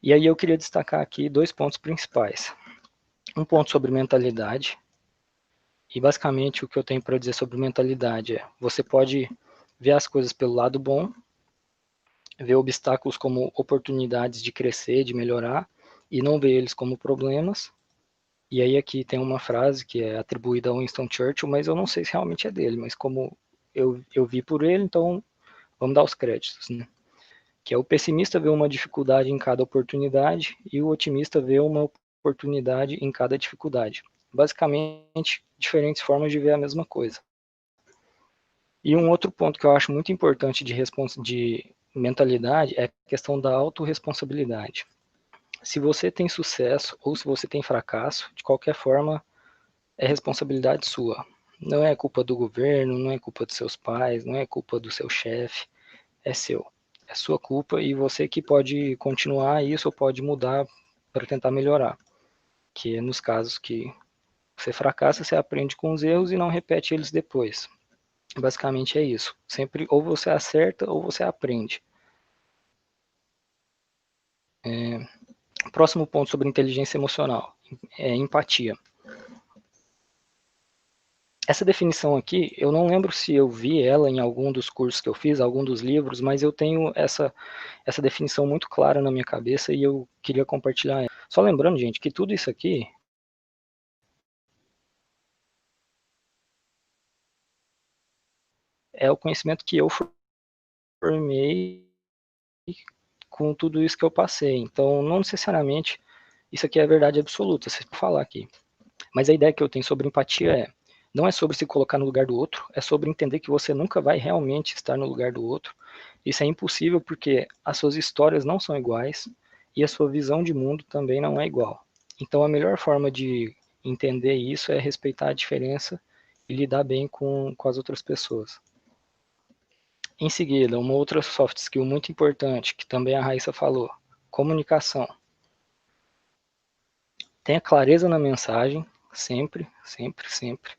E aí eu queria destacar aqui 2 pontos principais. Um ponto sobre mentalidade, e basicamente o que eu tenho para dizer sobre mentalidade é, você pode ver as coisas pelo lado bom, ver obstáculos como oportunidades de crescer, de melhorar, e não ver eles como problemas. E aí aqui tem uma frase que é atribuída a Winston Churchill, mas eu não sei se realmente é dele, mas como eu vi por ele, então vamos dar os créditos, né? Que é o pessimista vê uma dificuldade em cada oportunidade e o otimista vê uma oportunidade em cada dificuldade. Basicamente, diferentes formas de ver a mesma coisa. E um outro ponto que eu acho muito importante de mentalidade é a questão da autorresponsabilidade. Se você tem sucesso ou se você tem fracasso, de qualquer forma, é responsabilidade sua. Não é culpa do governo, não é culpa dos seus pais, não é culpa do seu chefe, é seu. É sua culpa e você que pode continuar isso ou pode mudar para tentar melhorar. Que é nos casos que você fracassa, você aprende com os erros e não repete eles depois. Basicamente é isso. Sempre ou você acerta ou você aprende. Próximo ponto sobre inteligência emocional é empatia. Essa definição aqui, eu não lembro se eu vi ela em algum dos cursos que eu fiz, algum dos livros, mas eu tenho essa definição muito clara na minha cabeça e eu queria compartilhar ela. Só lembrando, gente, que tudo isso aqui é o conhecimento que eu formei com tudo isso que eu passei. Então, não necessariamente isso aqui é a verdade absoluta, se eu falar aqui. Mas a ideia que eu tenho sobre empatia não é sobre se colocar no lugar do outro, é sobre entender que você nunca vai realmente estar no lugar do outro. Isso é impossível porque as suas histórias não são iguais e a sua visão de mundo também não é igual. Então a melhor forma de entender isso é respeitar a diferença e lidar bem com as outras pessoas. Em seguida, uma outra soft skill muito importante, que também a Raíssa falou, comunicação. Tenha clareza na mensagem, sempre, sempre, sempre.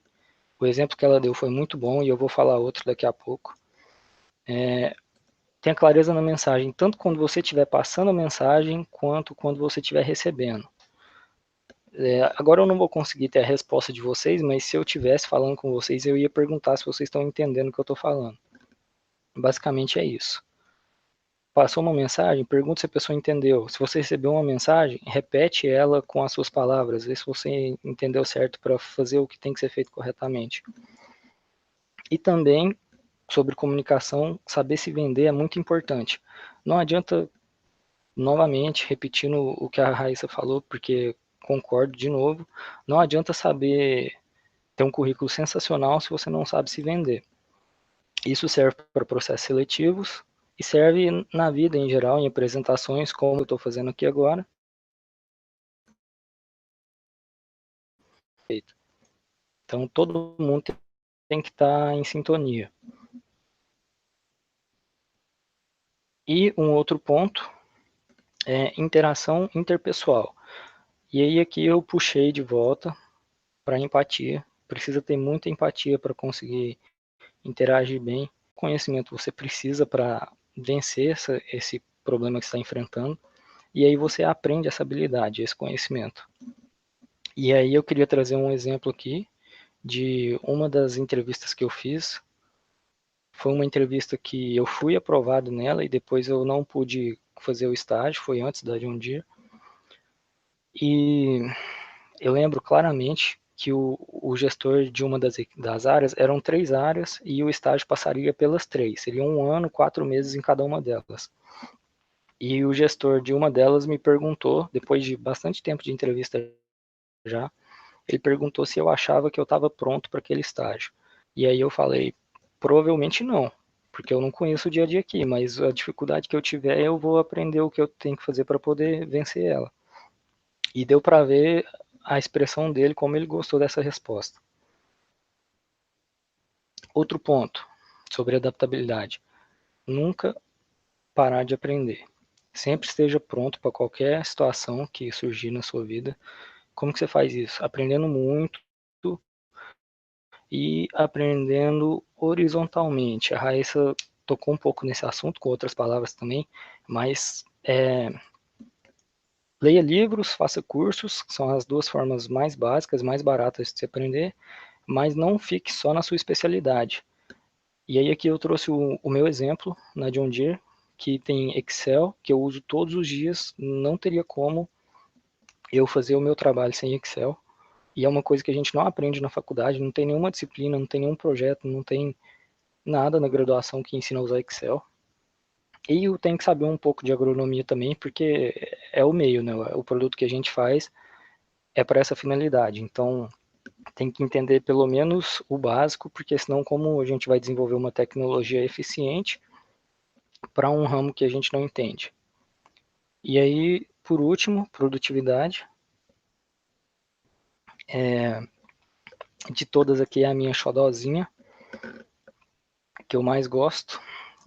O exemplo que ela deu foi muito bom e eu vou falar outro daqui a pouco. Tenha clareza na mensagem, tanto quando você estiver passando a mensagem, quanto quando você estiver recebendo. Agora eu não vou conseguir ter a resposta de vocês, mas se eu estivesse falando com vocês, eu ia perguntar se vocês estão entendendo o que eu estou falando. Basicamente é isso. Passou uma mensagem, pergunta se a pessoa entendeu. Se você recebeu uma mensagem, repete ela com as suas palavras, vê se você entendeu certo para fazer o que tem que ser feito corretamente. E também, sobre comunicação, saber se vender é muito importante. Não adianta, novamente, repetindo o que a Raíssa falou, porque concordo de novo, não adianta saber ter um currículo sensacional se você não sabe se vender. Isso serve para processos seletivos e serve na vida em geral, em apresentações, como eu estou fazendo aqui agora. Então, todo mundo tem que estar em sintonia. E um outro ponto é interação interpessoal. E aí aqui eu puxei de volta para empatia. Precisa ter muita empatia para conseguir interagir bem. Conhecimento você precisa para vencer esse problema que está enfrentando. E aí você aprende essa habilidade, esse conhecimento. E aí eu queria trazer um exemplo aqui de uma das entrevistas que eu fiz. Foi uma entrevista que eu fui aprovado nela e depois eu não pude fazer o estágio, foi antes da John Deere. E eu lembro claramente que o gestor de uma das áreas, eram 3 áreas e o estágio passaria pelas 3. Seria 1 ano, 4 meses em cada uma delas. E o gestor de uma delas me perguntou, depois de bastante tempo de entrevista já, ele perguntou se eu achava que eu estava pronto para aquele estágio. E aí eu falei, provavelmente não, porque eu não conheço o dia a dia aqui, mas a dificuldade que eu tiver, eu vou aprender o que eu tenho que fazer para poder vencer ela. E deu para ver a expressão dele, como ele gostou dessa resposta. Outro ponto sobre adaptabilidade. Nunca parar de aprender. Sempre esteja pronto para qualquer situação que surgir na sua vida. Como que você faz isso? Aprendendo muito e aprendendo horizontalmente. A Raíssa tocou um pouco nesse assunto, com outras palavras também, mas leia livros, faça cursos, que são as 2 formas mais básicas, mais baratas de se aprender, mas não fique só na sua especialidade. E aí aqui eu trouxe o meu exemplo na John Deere, que tem Excel, que eu uso todos os dias, não teria como eu fazer o meu trabalho sem Excel. E é uma coisa que a gente não aprende na faculdade, não tem nenhuma disciplina, não tem nenhum projeto, não tem nada na graduação que ensina a usar Excel. E eu tenho que saber um pouco de agronomia também, porque é o meio, né? O produto que a gente faz é para essa finalidade. Então, tem que entender pelo menos o básico, porque senão como a gente vai desenvolver uma tecnologia eficiente para um ramo que a gente não entende. E aí, por último, produtividade. De todas aqui é a minha xodozinha, que eu mais gosto.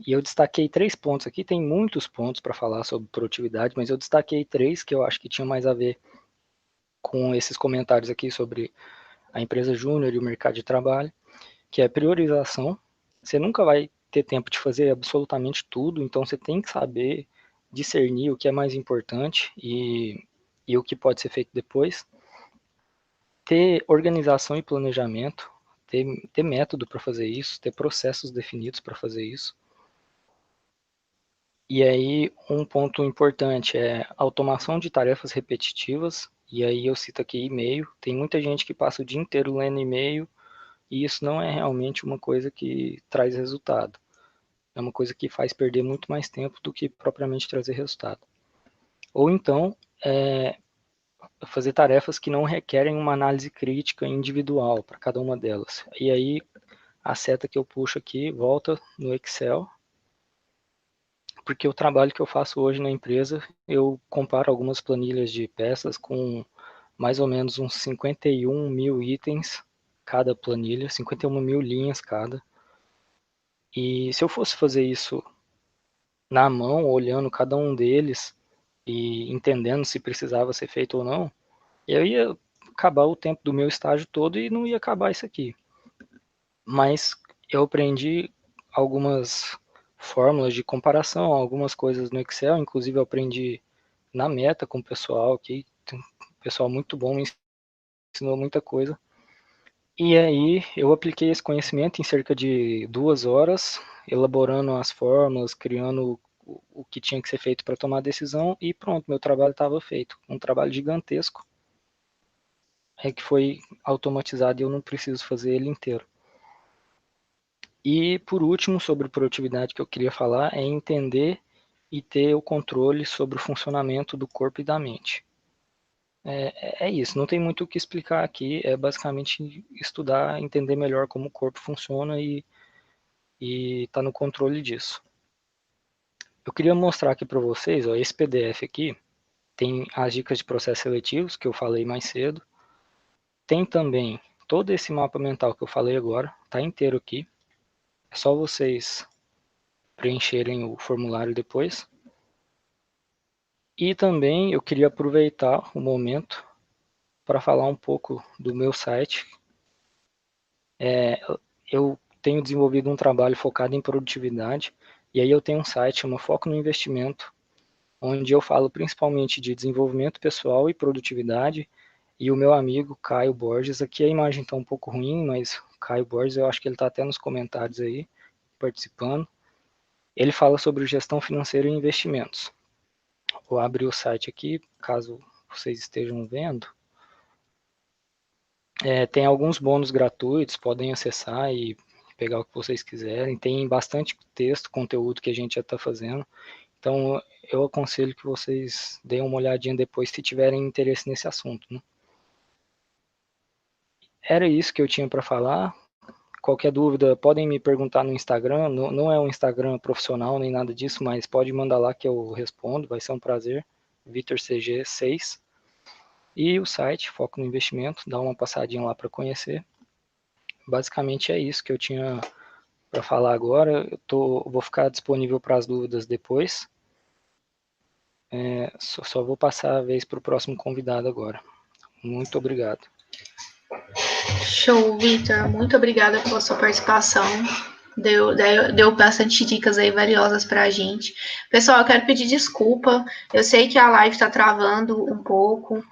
E eu destaquei 3 pontos aqui, tem muitos pontos para falar sobre produtividade, mas eu destaquei 3 que eu acho que tinham mais a ver com esses comentários aqui sobre a empresa júnior e o mercado de trabalho, que é priorização. Você nunca vai ter tempo de fazer absolutamente tudo, então você tem que saber discernir o que é mais importante e o que pode ser feito depois. Ter organização e planejamento, ter método para fazer isso, ter processos definidos para fazer isso. E aí, um ponto importante é automação de tarefas repetitivas, e aí eu cito aqui e-mail. Tem muita gente que passa o dia inteiro lendo e-mail, e isso não é realmente uma coisa que traz resultado. É uma coisa que faz perder muito mais tempo do que propriamente trazer resultado. Ou então, fazer tarefas que não requerem uma análise crítica individual para cada uma delas. E aí, a seta que eu puxo aqui volta no Excel, porque o trabalho que eu faço hoje na empresa, eu comparo algumas planilhas de peças com mais ou menos uns 51 mil itens cada planilha, 51 mil linhas cada. E se eu fosse fazer isso na mão, olhando cada um deles e entendendo se precisava ser feito ou não, eu ia acabar o tempo do meu estágio todo e não ia acabar isso aqui. Mas eu aprendi algumas fórmulas de comparação, algumas coisas no Excel, inclusive eu aprendi na Meta com o pessoal aqui, tem um pessoal muito bom, me ensinou muita coisa. E aí eu apliquei esse conhecimento em cerca de 2 horas, elaborando as fórmulas, criando o que tinha que ser feito para tomar a decisão e pronto, meu trabalho estava feito. Um trabalho gigantesco, que foi automatizado e eu não preciso fazer ele inteiro. E por último, sobre produtividade que eu queria falar, é entender e ter o controle sobre o funcionamento do corpo e da mente. É isso, não tem muito o que explicar aqui, é basicamente estudar, entender melhor como o corpo funciona e estar no controle disso. Eu queria mostrar aqui para vocês, ó, esse PDF aqui, tem as dicas de processos seletivos, que eu falei mais cedo, tem também todo esse mapa mental que eu falei agora, está inteiro aqui, é só vocês preencherem o formulário depois. E também eu queria aproveitar o momento para falar um pouco do meu site. Eu tenho desenvolvido um trabalho focado em produtividade, e aí eu tenho um site, chama Foco no Investimento, onde eu falo principalmente de desenvolvimento pessoal e produtividade, e o meu amigo Caio Borges, aqui a imagem está um pouco ruim, mas o Caio Borges, eu acho que ele está até nos comentários aí, participando. Ele fala sobre gestão financeira e investimentos. Vou abrir o site aqui, caso vocês estejam vendo. Tem alguns bônus gratuitos, podem acessar e pegar o que vocês quiserem. Tem bastante texto, conteúdo que a gente já está fazendo. Então, eu aconselho que vocês deem uma olhadinha depois se tiverem interesse nesse assunto, né? Era isso que eu tinha para falar. Qualquer dúvida, podem me perguntar no Instagram. Não é um Instagram profissional nem nada disso, mas pode mandar lá que eu respondo. Vai ser um prazer. VitorCG6. E o site, Foco no Investimento, dá uma passadinha lá para conhecer. Basicamente é isso que eu tinha para falar agora. Vou ficar disponível para as dúvidas depois. Só vou passar a vez para o próximo convidado agora. Muito obrigado. Show, Vitor. Muito obrigada pela sua participação. Deu bastante dicas aí valiosas para a gente. Pessoal, eu quero pedir desculpa. Eu sei que a live está travando um pouco.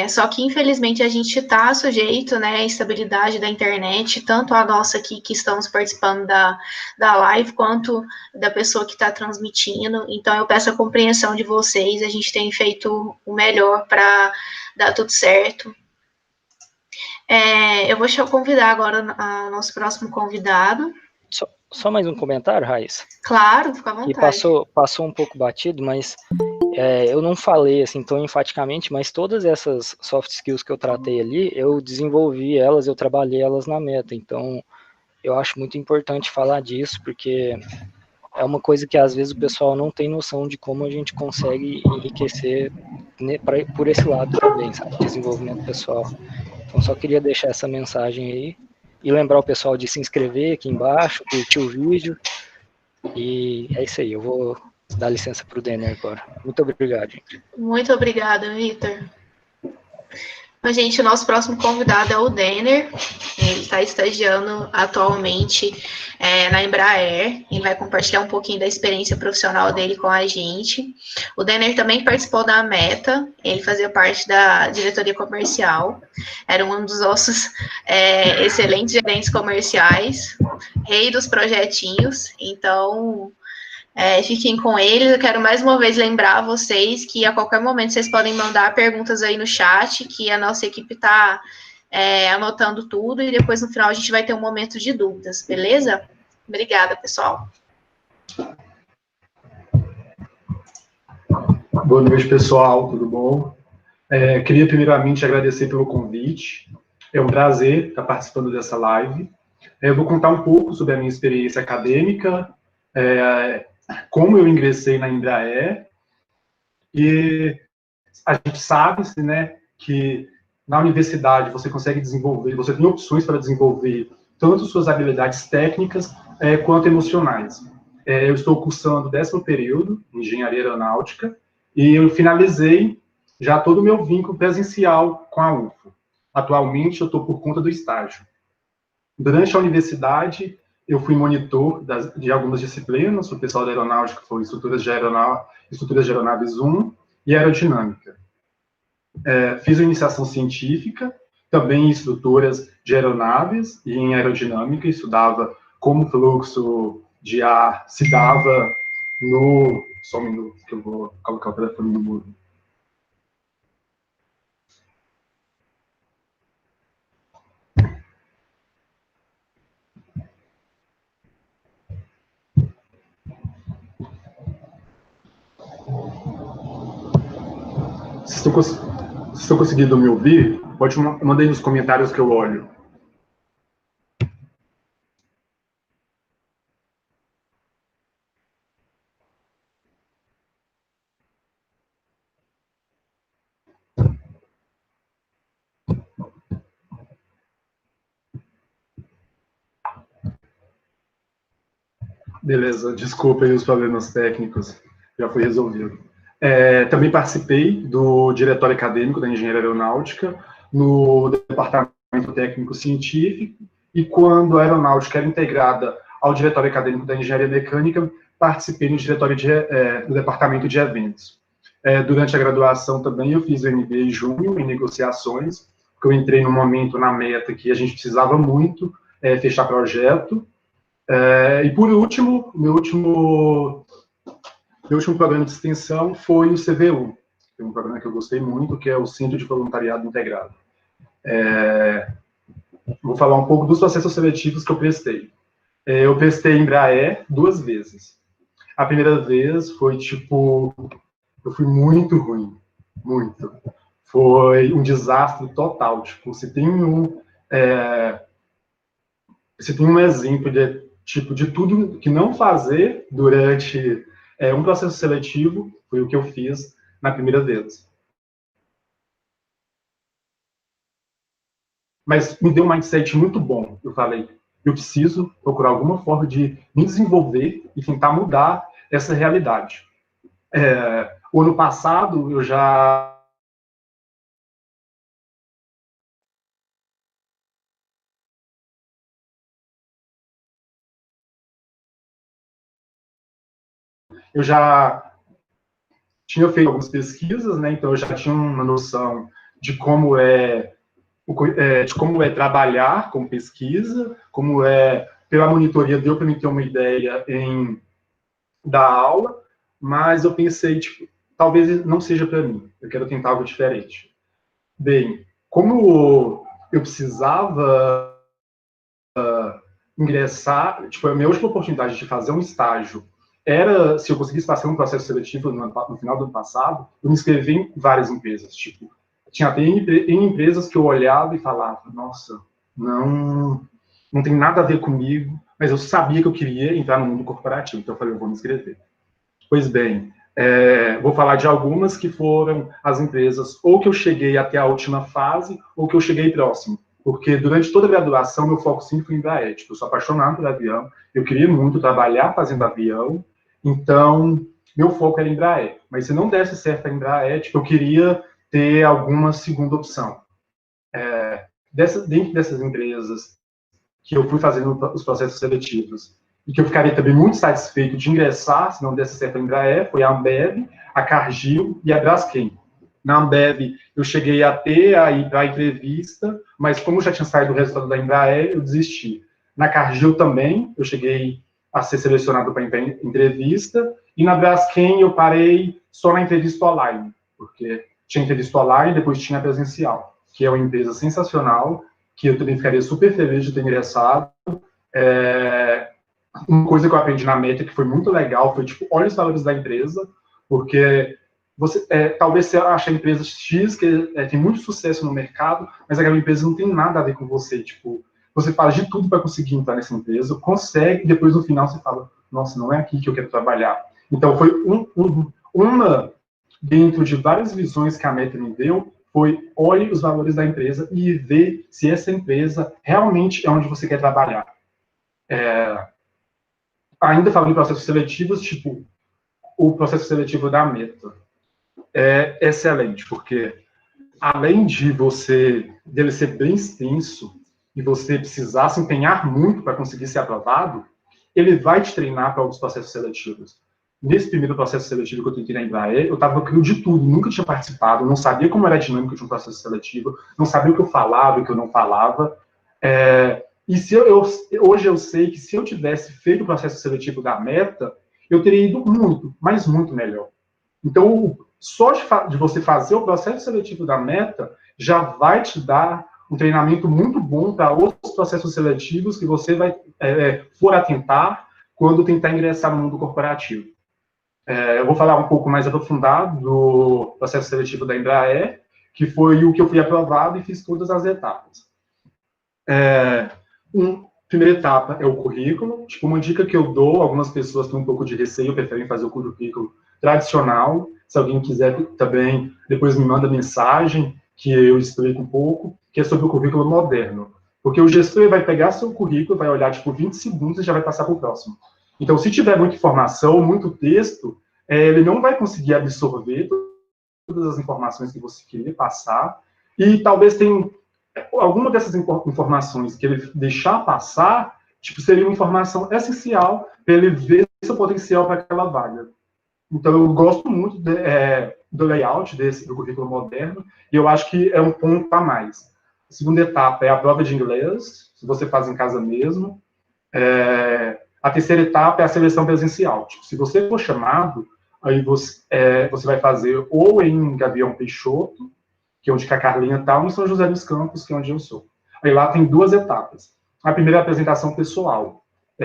Só que, infelizmente, a gente está sujeito, né, à instabilidade da internet, tanto a nossa aqui que estamos participando da live, quanto da pessoa que está transmitindo. Então, eu peço a compreensão de vocês. A gente tem feito o melhor para dar tudo certo. Eu vou convidar agora o nosso próximo convidado. Só mais um comentário, Raíssa? Claro, fica à vontade. E passou um pouco batido, mas eu não falei assim tão enfaticamente, mas todas essas soft skills que eu tratei ali, eu desenvolvi elas, eu trabalhei elas na Meta. Então, eu acho muito importante falar disso, porque é uma coisa que às vezes o pessoal não tem noção de como a gente consegue enriquecer, né, por esse lado também, sabe? Desenvolvimento pessoal. Então, só queria deixar essa mensagem aí e lembrar o pessoal de se inscrever aqui embaixo, curtir o vídeo. E é isso aí, eu vou dar licença para o Denner agora. Muito obrigado, gente. Muito obrigada, Vitor. Bom, gente, o nosso próximo convidado é o Denner. Ele está estagiando atualmente na Embraer. Ele vai compartilhar um pouquinho da experiência profissional dele com a gente. O Denner também participou da Meta. Ele fazia parte da diretoria comercial. Era um dos nossos excelentes gerentes comerciais, rei dos projetinhos. Então, fiquem com eles. Eu quero mais uma vez lembrar vocês que a qualquer momento vocês podem mandar perguntas aí no chat, que a nossa equipe está anotando tudo, e depois no final a gente vai ter um momento de dúvidas, beleza? Obrigada, pessoal. Boa noite, pessoal, tudo bom? Queria primeiramente agradecer pelo convite. É um prazer estar participando dessa live. Eu vou contar um pouco sobre a minha experiência acadêmica, como eu ingressei na Embraer, e a gente sabe, né, que na universidade você consegue desenvolver, você tem opções para desenvolver tanto suas habilidades técnicas quanto emocionais. Eu estou cursando o 10º período, Engenharia Aeronáutica, e eu finalizei já todo o meu vínculo presencial com a UFO. Atualmente eu estou por conta do estágio. Durante a universidade, eu fui monitor de algumas disciplinas. O pessoal da aeronáutica foi estruturas de aeronaves 1 e aerodinâmica. Fiz a iniciação científica, também em estruturas de aeronaves e em aerodinâmica, estudava como o fluxo de ar se dava no... Só um minuto que eu vou colocar o telefone no mudo. Se estão conseguindo me ouvir, pode mandar aí nos comentários que eu olho. Beleza, desculpa aí os problemas técnicos, já foi resolvido. Também participei do diretório acadêmico da Engenharia Aeronáutica, no departamento técnico-científico, e quando a aeronáutica era integrada ao diretório acadêmico da Engenharia Mecânica, participei no diretório do departamento de eventos. Durante a graduação também eu fiz o MBA em junho, em negociações, porque eu entrei no momento na Meta que a gente precisava muito fechar projeto. E por último, meu último programa de extensão foi o CVU, que é um programa que eu gostei muito, que é o Centro de Voluntariado Integrado. Vou falar um pouco dos processos seletivos que eu prestei. Eu prestei Embraer 2 vezes. A primeira vez foi eu fui muito ruim, muito. Foi um desastre total. Você tem um exemplo de tudo que não fazer durante um processo seletivo, foi o que eu fiz na primeira vez. Mas me deu um mindset muito bom. Eu falei, eu preciso procurar alguma forma de me desenvolver e tentar mudar essa realidade. O ano passado, eu já tinha feito algumas pesquisas, né? Então eu já tinha uma noção de como é trabalhar com pesquisa, pela monitoria deu para mim ter uma ideia em dar aula, mas eu pensei, talvez não seja para mim, eu quero tentar algo diferente. Bem, como eu precisava ingressar, a minha última oportunidade de fazer um estágio era, se eu conseguisse passar um processo seletivo no final do ano passado, eu me inscrevi em várias empresas, tinha até em empresas que eu olhava e falava, nossa, não tem nada a ver comigo, mas eu sabia que eu queria entrar no mundo corporativo, então eu falei, eu vou me inscrever. Pois bem, vou falar de algumas que foram as empresas, ou que eu cheguei até a última fase, ou que eu cheguei próximo, porque durante toda a graduação, meu foco sempre foi em Embraer, eu sou apaixonado por avião, eu queria muito trabalhar fazendo avião, então, meu foco era Embraer, mas se não desse certo a Embraer, eu queria ter alguma segunda opção. dentro dessas empresas que eu fui fazendo os processos seletivos, e que eu ficaria também muito satisfeito de ingressar, se não desse certo a Embraer, foi a Ambev, a Cargill e a Braskem. Na Ambev, eu cheguei a ir para a entrevista, mas como já tinha saído o resultado da Embraer, eu desisti. Na Cargill também, eu cheguei a ser selecionado para entrevista, e na Braskem eu parei só na entrevista online, porque tinha entrevista online, depois tinha presencial, que é uma empresa sensacional, que eu também ficaria super feliz de ter ingressado. Uma coisa que eu aprendi na Meta, que foi muito legal, foi, tipo, olha os valores da empresa, porque talvez você ache a empresa X, que tem muito sucesso no mercado, mas aquela empresa não tem nada a ver com você, tipo, você faz de tudo para conseguir entrar nessa empresa, consegue, e depois no final você fala, nossa, não é aqui que eu quero trabalhar. Então, foi uma, dentro de várias visões que a Meta me deu, foi olhe os valores da empresa e ver se essa empresa realmente é onde você quer trabalhar. Ainda falando de processos seletivos, tipo, o processo seletivo da Meta é excelente, porque além de dele ser bem extenso e você precisar se empenhar muito para conseguir ser aprovado, ele vai te treinar para outros processos seletivos. Nesse primeiro processo seletivo que eu tentei na Embraer, eu estava crio de tudo, nunca tinha participado, não sabia como era a dinâmica de um processo seletivo, não sabia o que eu falava e o que eu não falava. E hoje eu sei que se eu tivesse feito o processo seletivo da Meta, eu teria ido muito, mas muito melhor. Então, só de você fazer o processo seletivo da Meta já vai te dar um treinamento muito bom para outros processos seletivos que você for atentar quando tentar ingressar no mundo corporativo. Eu vou falar um pouco mais aprofundado do processo seletivo da Embraer, que foi o que eu fui aprovado e fiz todas as etapas. Primeira etapa é o currículo. Tipo, uma dica que eu dou, algumas pessoas têm um pouco de receio, preferem fazer o currículo tradicional. Se alguém quiser também, depois me manda mensagem, que eu explico um pouco, que é sobre o currículo moderno. Porque o gestor vai pegar seu currículo, vai olhar, tipo, 20 segundos e já vai passar para o próximo. Então, se tiver muita informação, muito texto, ele não vai conseguir absorver todas as informações que você queria passar, e talvez tenha alguma dessas informações que ele deixar passar, tipo, seria uma informação essencial para ele ver seu potencial para aquela vaga. Então, eu gosto muito do layout do currículo moderno, e eu acho que é um ponto a mais. A segunda etapa é a prova de inglês, se você faz em casa mesmo. A terceira etapa é a seleção presencial. Tipo, se você for chamado, aí você vai fazer ou em Gavião Peixoto, que é onde a Carlinha está, ou em São José dos Campos, que é onde eu sou. Aí lá tem 2 etapas. A primeira é a apresentação pessoal.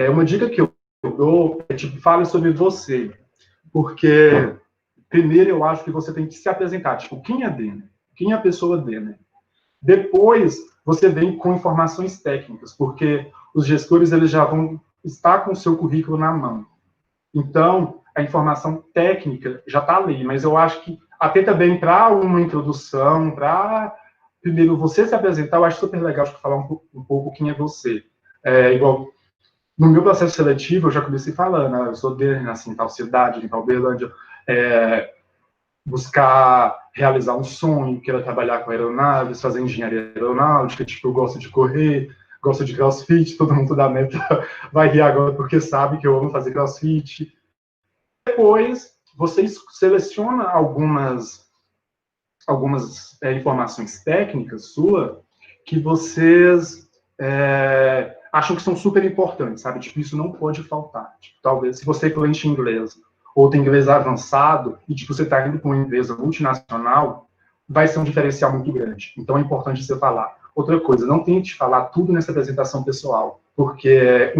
Uma dica que eu dou é, tipo, fale sobre você. Porque, primeiro, eu acho que você tem que se apresentar. Tipo, quem é Denner? Quem é a pessoa Denner? Depois, você vem com informações técnicas, porque os gestores eles já vão estar com o seu currículo na mão. Então, a informação técnica já está ali, mas eu acho que até também para uma introdução, para primeiro você se apresentar, eu acho super legal falar um pouco quem é você. Igual, no meu processo seletivo, eu já comecei falando, eu sou nasci em tal cidade, em tal Uberlândia, buscar realizar um sonho, quero trabalhar com aeronaves, fazer engenharia aeronáutica, tipo, eu gosto de correr, gosto de crossfit, todo mundo da Meta vai rir agora porque sabe que eu amo fazer crossfit. Depois, você seleciona algumas informações técnicas sua que vocês acham que são super importantes, sabe? Tipo, isso não pode faltar. Tipo, talvez, se você é fluente em inglês ou tem inglês avançado e, tipo, você está indo para uma empresa multinacional, vai ser um diferencial muito grande. Então, é importante você falar. Outra coisa, não tente falar tudo nessa apresentação pessoal, porque é de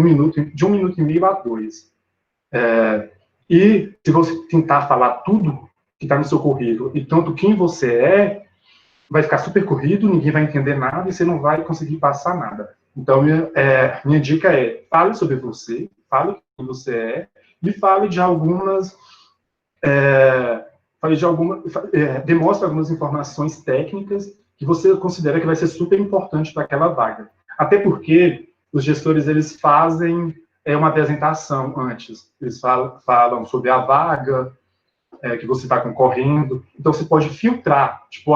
1 minuto e meio a 2. E se você tentar falar tudo que está no seu currículo e tanto quem você vai ficar super corrido, ninguém vai entender nada e você não vai conseguir passar nada. Então, minha dica é, fale sobre você, fale quem você é e fale de algumas... demonstre algumas informações técnicas que você considera que vai ser super importante para aquela vaga. Até porque os gestores, eles fazem uma apresentação antes. Eles falam sobre a vaga que você está concorrendo. Então, você pode filtrar. Tipo,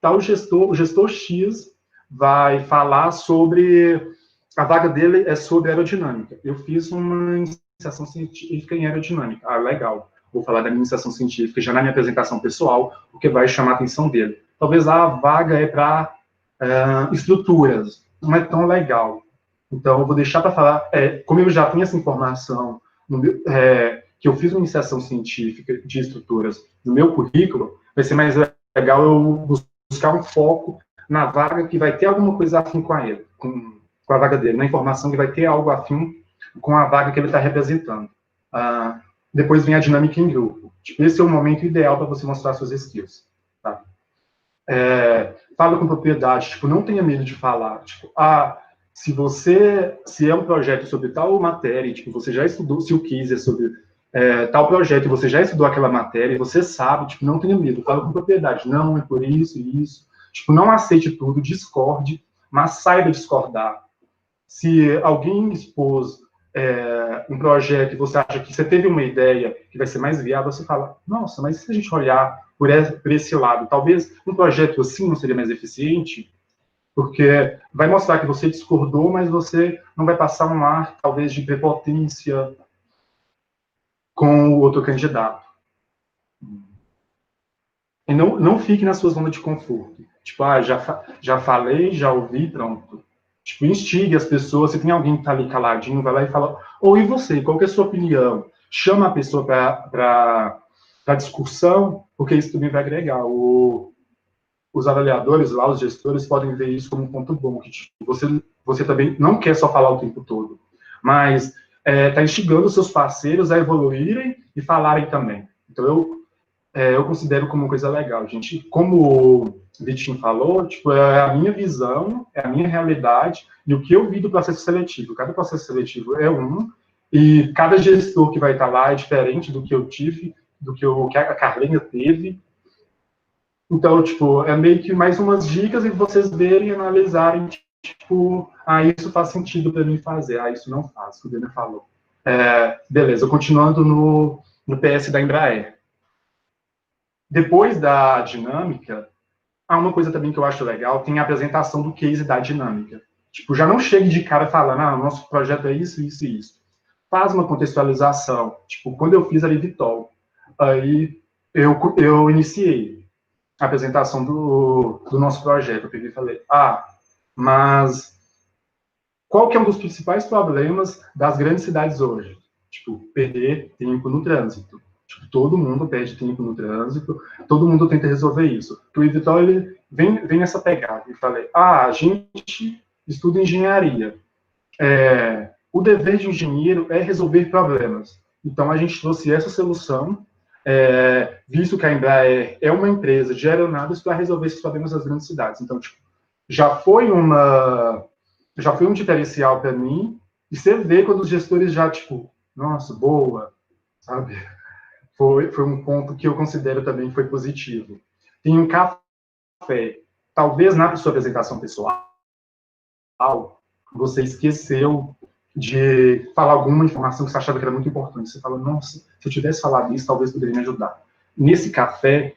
tá o gestor X vai falar sobre... A vaga dele é sobre aerodinâmica. Eu fiz uma iniciação científica em aerodinâmica. Ah, legal. Vou falar da minha iniciação científica já na minha apresentação pessoal, porque vai chamar a atenção dele. Talvez a vaga é para estruturas. Não é tão legal. Então, eu vou deixar para falar... como eu já tenho essa informação, que eu fiz uma iniciação científica de estruturas no meu currículo, vai ser mais legal eu buscar um foco na vaga que vai ter alguma coisa afim com ele, com a vaga dele, na informação que vai ter algo afim com a vaga que ele está representando. Depois vem a dinâmica em grupo. Tipo, esse é o momento ideal para você mostrar suas skills. Tá? Fala com propriedade, tipo, não tenha medo de falar. Tipo, se é um projeto sobre tal matéria, tipo, você já estudou, se o quiz é sobre tal projeto, e você já estudou aquela matéria, e você sabe, tipo, não tenha medo, fala com propriedade. Não, é por isso e isso. Tipo, não aceite tudo, discorde, mas saiba discordar. Se alguém expôs um projeto e você acha que você teve uma ideia que vai ser mais viável, você fala, nossa, mas se a gente olhar por esse lado, talvez um projeto assim não seria mais eficiente, porque vai mostrar que você discordou, mas você não vai passar um ar, talvez, de prepotência com o outro candidato. E não fique na sua zona de conforto. Tipo, já falei, já ouvi, pronto. Tipo, instigue as pessoas, se tem alguém que tá ali caladinho, vai lá e fala, e você, qual que é a sua opinião? Chama a pessoa para discussão, porque isso também vai agregar. Os avaliadores lá, os gestores, podem ver isso como um ponto bom, que tipo, você também não quer só falar o tempo todo, mas tá instigando os seus parceiros a evoluírem e falarem também. Então, eu considero como uma coisa legal, gente. Como o Vitinho falou, tipo, é a minha visão, é a minha realidade, e o que eu vi do processo seletivo. Cada processo seletivo é e cada gestor que vai estar lá é diferente do que eu tive, do que a Carlinha teve. Então, tipo, é meio que mais umas dicas e vocês verem e analisarem, tipo, isso faz sentido para mim fazer, isso não faz, o que o Daniel falou. Beleza, continuando no PS da Embraer. Depois da dinâmica, há uma coisa também que eu acho legal, tem a apresentação do case da dinâmica. Tipo, já não chegue de cara falando, nosso projeto é isso, isso e isso. Faz uma contextualização. Tipo, quando eu fiz a Livitol, aí eu iniciei a apresentação do nosso projeto. Eu peguei e falei, mas qual que é um dos principais problemas das grandes cidades hoje? Tipo, perder tempo no trânsito. Tipo, todo mundo perde tempo no trânsito, todo mundo tenta resolver isso. O Livitol, ele vem nessa pegada. Eu falei, a gente estuda engenharia. O dever de engenheiro é resolver problemas. Então, a gente trouxe essa solução, visto que a Embraer é uma empresa de aeronaves para resolver esses problemas das grandes cidades. Então, tipo, já foi um diferencial para mim, e você vê quando os gestores já, tipo, nossa, boa, sabe? Foi um ponto que eu considero também que foi positivo. Tem um café. Talvez na sua apresentação pessoal, você esqueceu de falar alguma informação que você achava que era muito importante. Você fala, nossa, se eu tivesse falado isso, talvez poderia me ajudar. Esse café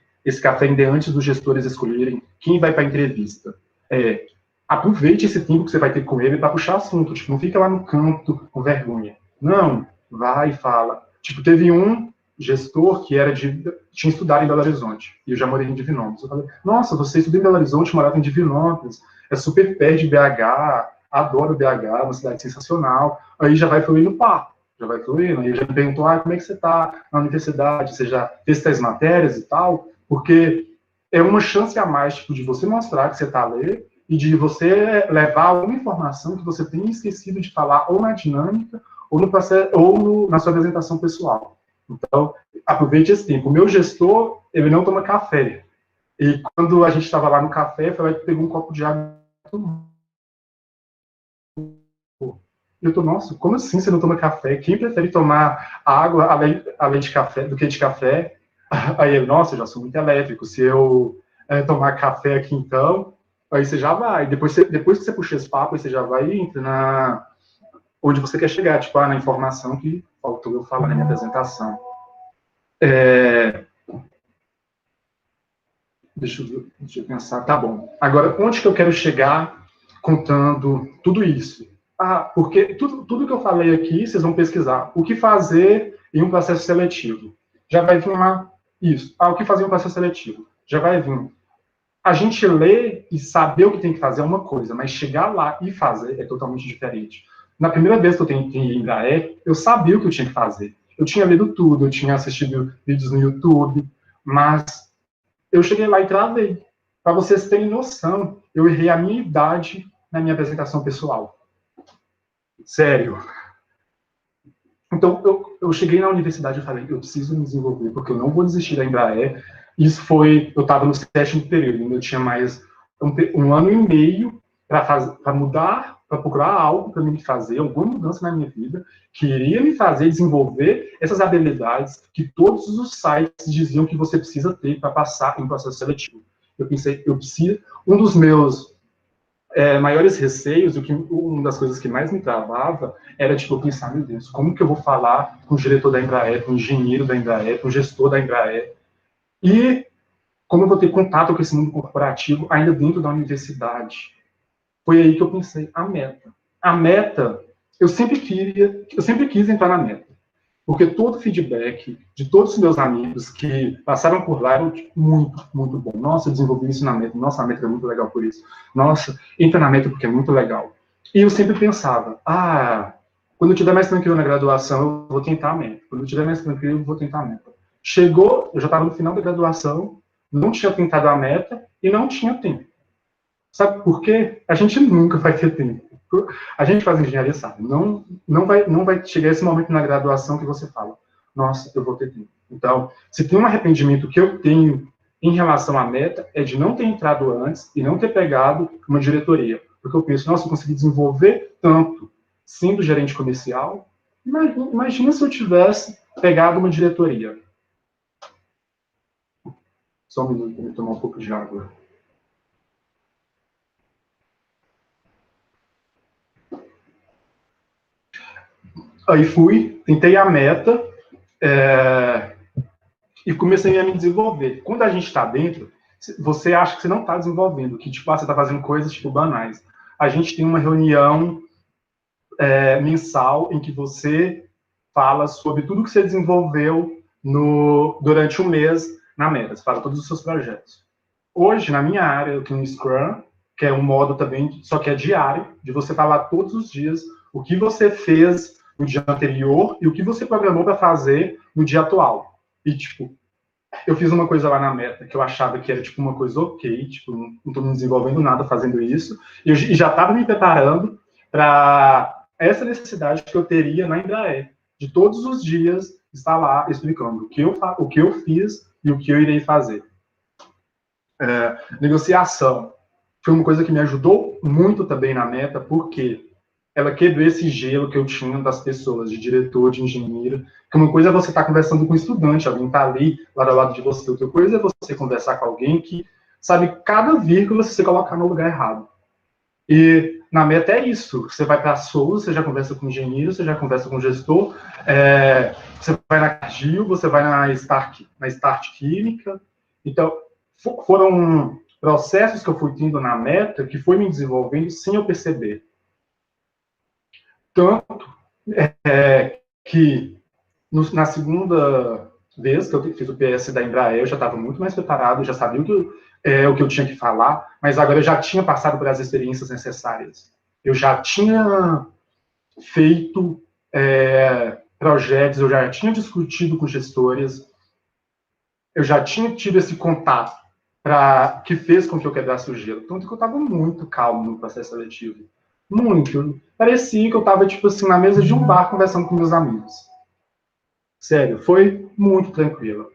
ainda é antes dos gestores escolherem quem vai para a entrevista. Aproveite esse tempo que você vai ter com ele para puxar assunto. Tipo, não fica lá no canto com vergonha. Não, vai e fala. Tipo, teve um gestor que tinha estudado em Belo Horizonte, e eu já morei em Divinópolis. Eu falei, nossa, você estudou em Belo Horizonte, morava em Divinópolis, é super perto de BH, adoro BH, uma cidade sensacional. Aí já vai fluindo o papo, aí já me perguntou, como é que você está na universidade, você já fez tais matérias e tal, porque é uma chance a mais, tipo, de você mostrar que você está a ler, e de você levar uma informação que você tenha esquecido de falar, ou na dinâmica, ou no processo, ou na sua apresentação pessoal. Então, aproveite esse tempo. O meu gestor, ele não toma café. E quando a gente estava lá no café, foi lá que pegou um copo de água. Eu tô, nossa, como assim você não toma café? Quem prefere tomar água além de café, do que de café? Aí ele, nossa, eu já sou muito elétrico. Se eu tomar café aqui, então, aí você já vai. Depois que você puxa esse papo, aí você já vai e entra onde você quer chegar, tipo, na informação que faltou eu falar na minha apresentação. Deixa eu pensar. Tá bom. Agora, onde que eu quero chegar contando tudo isso. Porque tudo que eu falei aqui, vocês vão pesquisar. O que fazer em um processo seletivo? Já vai vir lá isso. O que fazer em um processo seletivo? Já vai vir. A gente ler e saber o que tem que fazer é uma coisa, mas chegar lá e fazer é totalmente diferente. Na primeira vez que eu tentei ir em Embraer, eu sabia o que eu tinha que fazer. Eu tinha lido tudo, eu tinha assistido vídeos no YouTube, mas eu cheguei lá e travei. Para vocês terem noção, eu errei a minha idade na minha apresentação pessoal. Sério. Então, eu cheguei na universidade e falei, eu preciso me desenvolver, porque eu não vou desistir da Embraer. Isso foi, eu estava no 7º período, eu tinha mais um ano e meio para mudar, para procurar algo para me fazer, alguma mudança na minha vida, que iria me fazer desenvolver essas habilidades que todos os sites diziam que você precisa ter para passar em um processo seletivo. Eu pensei, eu preciso. Um dos meus maiores receios, uma das coisas que mais me travava, era, tipo, eu pensar, meu Deus, como que eu vou falar com o diretor da Embraer, com o engenheiro da Embraer, com o gestor da Embraer? E como eu vou ter contato com esse mundo corporativo ainda dentro da universidade? Foi aí que eu pensei, a meta. A meta, eu sempre quis entrar na meta. Porque todo o feedback de todos os meus amigos que passaram por lá era muito, muito bom. Nossa, eu desenvolvi isso na meta. Nossa, a meta é muito legal por isso. Nossa, entra na meta porque é muito legal. E eu sempre pensava, quando eu estiver mais tranquilo na graduação, eu vou tentar a meta. Quando eu estiver mais tranquilo, eu vou tentar a meta. Chegou, eu já estava no final da graduação, não tinha tentado a meta e não tinha tempo. Sabe por quê? A gente nunca vai ter tempo. A gente faz engenharia, sabe? Não vai chegar esse momento na graduação que você fala, nossa, eu vou ter tempo. Então, se tem um arrependimento que eu tenho em relação à meta, é de não ter entrado antes e não ter pegado uma diretoria. Porque eu penso, nossa, eu consegui desenvolver tanto sendo gerente comercial. Imagina se eu tivesse pegado uma diretoria. Só um minuto, para eu tomar um pouco de água. Aí fui, tentei a meta e comecei a me desenvolver. Quando a gente está dentro, você acha que você não está desenvolvendo, que tipo, você está fazendo coisas tipo banais. A gente tem uma reunião mensal em que você fala sobre tudo que você desenvolveu durante um mês na meta. Você fala todos os seus projetos. Hoje, na minha área, eu tenho um Scrum, que é um modo também, só que é diário, de você falar todos os dias o que você fez no dia anterior e o que você programou para fazer no dia atual. E, tipo, eu fiz uma coisa lá na meta que eu achava que era, tipo, uma coisa ok, tipo, não estou me desenvolvendo nada fazendo isso, e já estava me preparando para essa necessidade que eu teria na Embraer, de todos os dias estar lá explicando o que eu fiz e o que eu irei fazer. Negociação foi uma coisa que me ajudou muito também na meta, porque ela quebrou esse gelo que eu tinha das pessoas, de diretor, de engenheiro, que uma coisa é você estar conversando com um estudante, alguém está ali, lado a lado de você, outra coisa é você conversar com alguém que sabe cada vírgula se você colocar no lugar errado. E na meta é isso, você vai para a Souza, você já conversa com o engenheiro, você já conversa com o gestor, você vai na Cargill, você vai na Start Química. Então, foram processos que eu fui tendo na meta que foi me desenvolvendo sem eu perceber. Tanto que na segunda vez que eu fiz o PS da Embraer, eu já estava muito mais preparado, já sabia o que eu tinha que falar, mas agora eu já tinha passado por as experiências necessárias. Eu já tinha feito projetos, eu já tinha discutido com gestores, eu já tinha tido esse contato que fez com que eu quebrasse o gelo. Tanto que eu estava muito calmo no processo seletivo. Muito. Parecia que eu estava, tipo assim, na mesa de um bar conversando com meus amigos. Sério, foi muito tranquilo.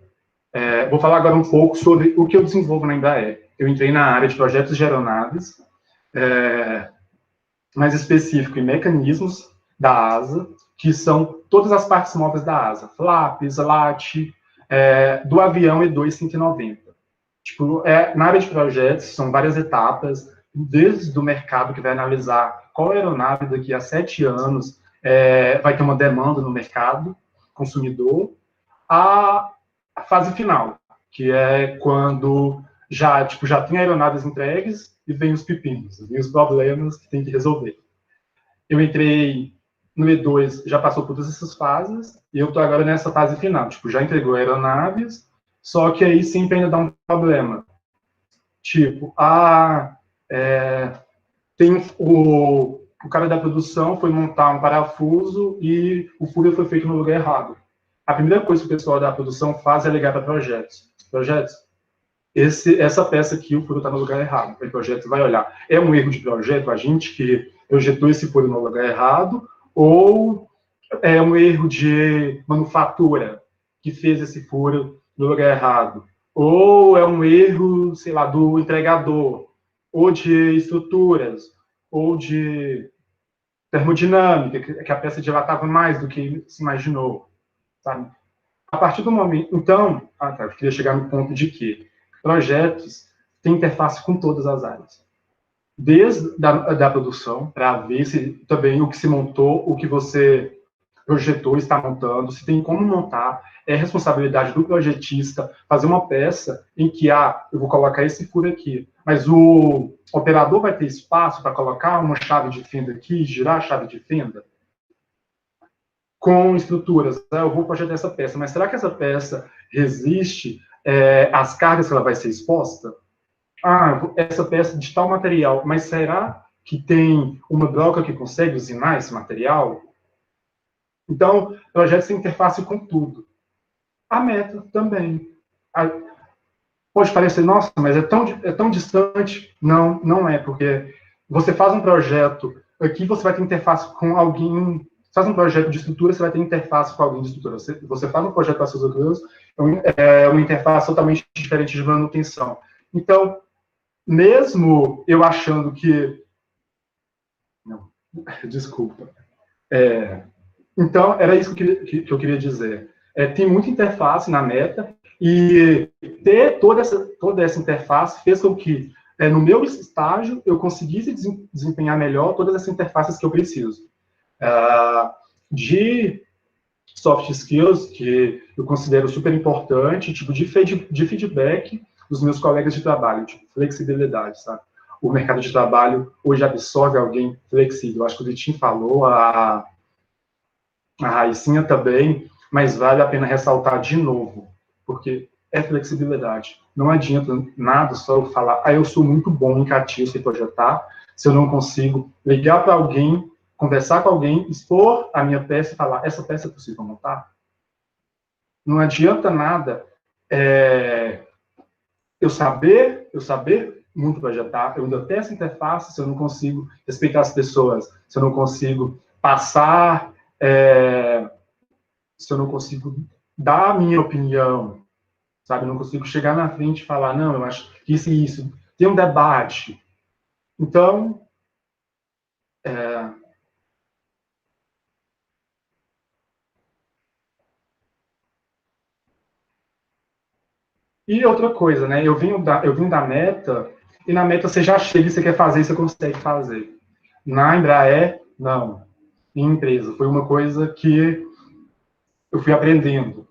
Vou falar agora um pouco sobre o que eu desenvolvo na Embraer. Eu entrei na área de projetos de aeronaves, mais específico em mecanismos da asa, que são todas as partes móveis da asa. Flaps, LAT, do avião E2-190. Tipo, na área de projetos, são várias etapas, desde o mercado que vai analisar qual aeronave daqui a 7 anos vai ter uma demanda no mercado consumidor, a fase final, que é quando já tem aeronaves entregues e vem os pepinos, vem os problemas que tem que resolver. Eu entrei no E2, já passou por todas essas fases, e eu estou agora nessa fase final. Tipo, já entregou aeronaves, só que aí sempre ainda dá um problema. Tipo, tem o cara da produção foi montar um parafuso e o furo foi feito no lugar errado. A primeira coisa que o pessoal da produção faz é ligar para projetos. Projetos, essa peça aqui, o furo está no lugar errado. O projeto vai olhar. É um erro de projeto, a gente que projetou esse furo no lugar errado, ou é um erro de manufatura que fez esse furo no lugar errado? Ou é um erro, sei lá, do entregador, ou de estruturas, ou de termodinâmica, que a peça dilatava mais do que se imaginou, sabe? A partir do momento... Então, eu queria chegar no ponto de que projetos têm interface com todas as áreas. Desde da produção, para ver se também o que se montou, o que você projetou está montando, se tem como montar, é responsabilidade do projetista fazer uma peça em que, eu vou colocar esse furo aqui, mas o operador vai ter espaço para colocar uma chave de fenda aqui, girar a chave de fenda? Com estruturas, eu vou projetar essa peça, mas será que essa peça resiste às cargas que ela vai ser exposta? Essa peça de tal material, mas será que tem uma broca que consegue usinar esse material? Então, projetos têm interface com tudo. A meta também. Pode parecer, nossa, mas é tão distante. Não, não é, porque você faz um projeto, aqui você vai ter interface com alguém, faz um projeto de estrutura, você vai ter interface com alguém de estrutura. Você faz um projeto para as estruturas, é uma interface totalmente diferente de manutenção. Então, mesmo eu achando que... Não, desculpa. Então, era isso que eu queria dizer. Tem muita interface na meta, e ter toda essa interface fez com que, no meu estágio, eu conseguisse desempenhar melhor todas essas interfaces que eu preciso. De soft skills, que eu considero super importante, tipo, de feedback dos meus colegas de trabalho, tipo, flexibilidade, sabe? O mercado de trabalho hoje absorve alguém flexível. Acho que o Vitinho falou, a Raicinha também, mas vale a pena ressaltar de novo, porque é flexibilidade. Não adianta nada só eu falar, eu sou muito bom em CATIA e projetar, se eu não consigo ligar para alguém, conversar com alguém, expor a minha peça e falar, essa peça é possível montar? Não adianta nada eu saber muito projetar, eu ainda tenho essa interface, se eu não consigo respeitar as pessoas, se eu não consigo passar... se eu não consigo dar a minha opinião, sabe? Eu não consigo chegar na frente e falar, não, eu acho que isso e isso. Tem um debate. Então, E outra coisa, né? Eu vim da meta, e na meta você já chega e você quer fazer, e você consegue fazer. Na Embraer, não. Em empresa, foi uma coisa que eu fui aprendendo.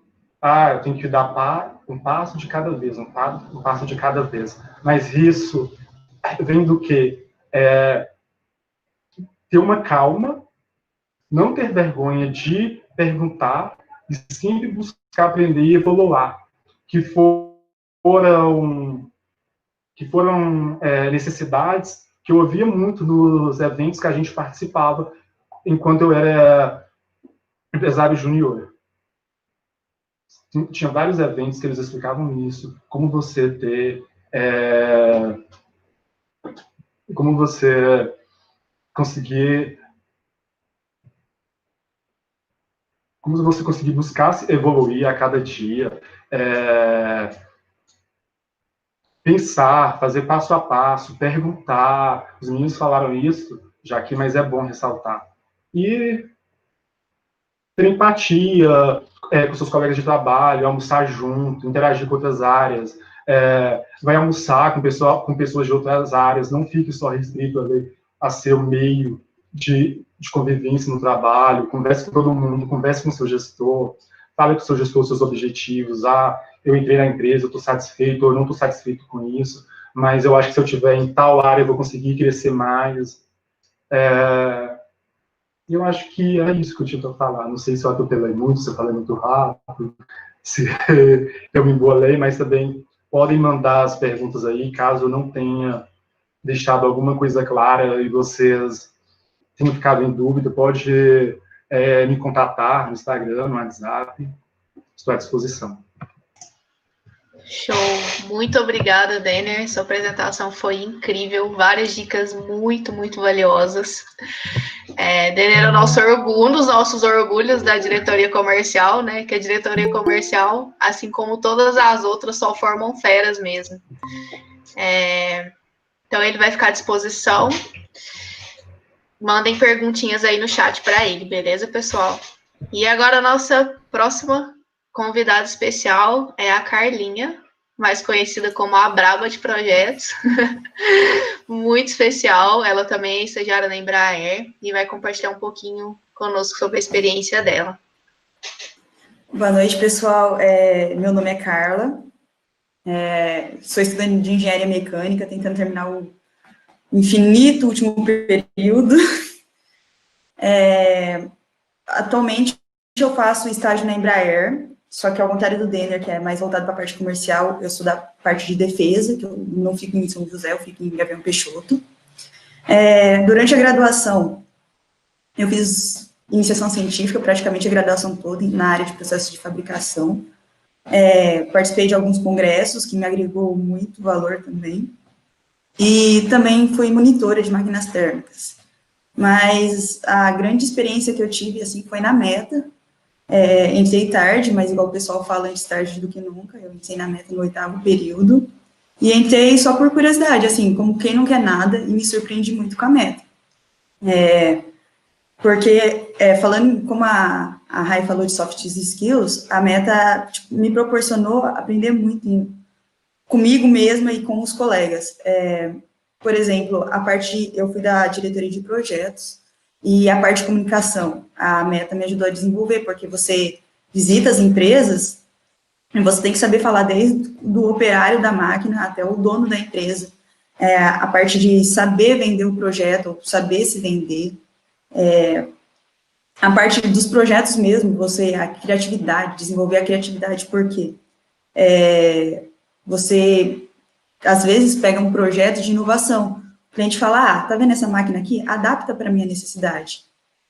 Eu tenho que dar um passo de cada vez, um passo de cada vez. Mas isso vem do quê? Ter uma calma, não ter vergonha de perguntar e sempre buscar aprender e evoluir. Que foram necessidades que eu ouvia muito nos eventos que a gente participava enquanto eu era empresário júnior. Tinha vários eventos que eles explicavam isso, como você conseguir buscar se evoluir a cada dia, pensar, fazer passo a passo, perguntar. Os meninos falaram isso já aqui, mas é bom ressaltar. E ter empatia com seus colegas de trabalho, almoçar junto, interagir com outras áreas, vai almoçar com pessoas de outras áreas, não fique só restrito a seu meio de convivência no trabalho, converse com todo mundo, converse com o seu gestor, fale com o seu gestor os seus objetivos, eu entrei na empresa, eu estou satisfeito ou não estou satisfeito com isso, mas eu acho que se eu estiver em tal área eu vou conseguir crescer mais. E eu acho que é isso que eu tinha para falar. Não sei se eu atropelei muito, se eu falei muito rápido, se eu me embolei, mas também podem mandar as perguntas aí, caso eu não tenha deixado alguma coisa clara e vocês tenham ficado em dúvida, pode me contatar no Instagram, no WhatsApp, estou à disposição. Show! Muito obrigada, Denner. Sua apresentação foi incrível, várias dicas muito, muito valiosas. Denner é um dos nossos orgulhos da diretoria comercial, né? Que a diretoria comercial, assim como todas as outras, só formam feras mesmo. Então, ele vai ficar à disposição. Mandem perguntinhas aí no chat para ele, beleza, pessoal? E agora a nossa próxima convidada especial é a Carlinha, mais conhecida como a Braba de Projetos. Muito especial, ela também é estagiária na Embraer e vai compartilhar um pouquinho conosco sobre a experiência dela. Boa noite, pessoal. Meu nome é Carla, sou estudante de Engenharia Mecânica, tentando terminar o infinito último período. Atualmente, eu faço estágio na Embraer, só que ao contrário do Denner, que é mais voltado para a parte comercial, eu sou da parte de defesa, que eu não fico em São José, eu fico em Gavião Peixoto. Durante a graduação, eu fiz iniciação científica, praticamente a graduação toda, na área de processo de fabricação. Participei de alguns congressos, que me agregou muito valor também. E também fui monitora de máquinas térmicas. Mas a grande experiência que eu tive, assim, foi na Meta. Entrei tarde, mas igual o pessoal fala, antes tarde do que nunca. Eu entrei na Meta no 8º período. E entrei só por curiosidade, assim, como quem não quer nada, e me surpreendi muito com a Meta. Porque, falando como a Rai falou de soft skills, a Meta me proporcionou aprender muito comigo mesma e com os colegas. Por exemplo, eu fui da diretoria de projetos, e a parte de comunicação, a Meta me ajudou a desenvolver, porque você visita as empresas, e você tem que saber falar desde do operário da máquina até o dono da empresa, a parte de saber vender o projeto, saber se vender, a parte dos projetos mesmo, a criatividade, desenvolver a criatividade, porque você, às vezes, pega um projeto de inovação, o cliente fala, tá vendo essa máquina aqui? Adapta para a minha necessidade.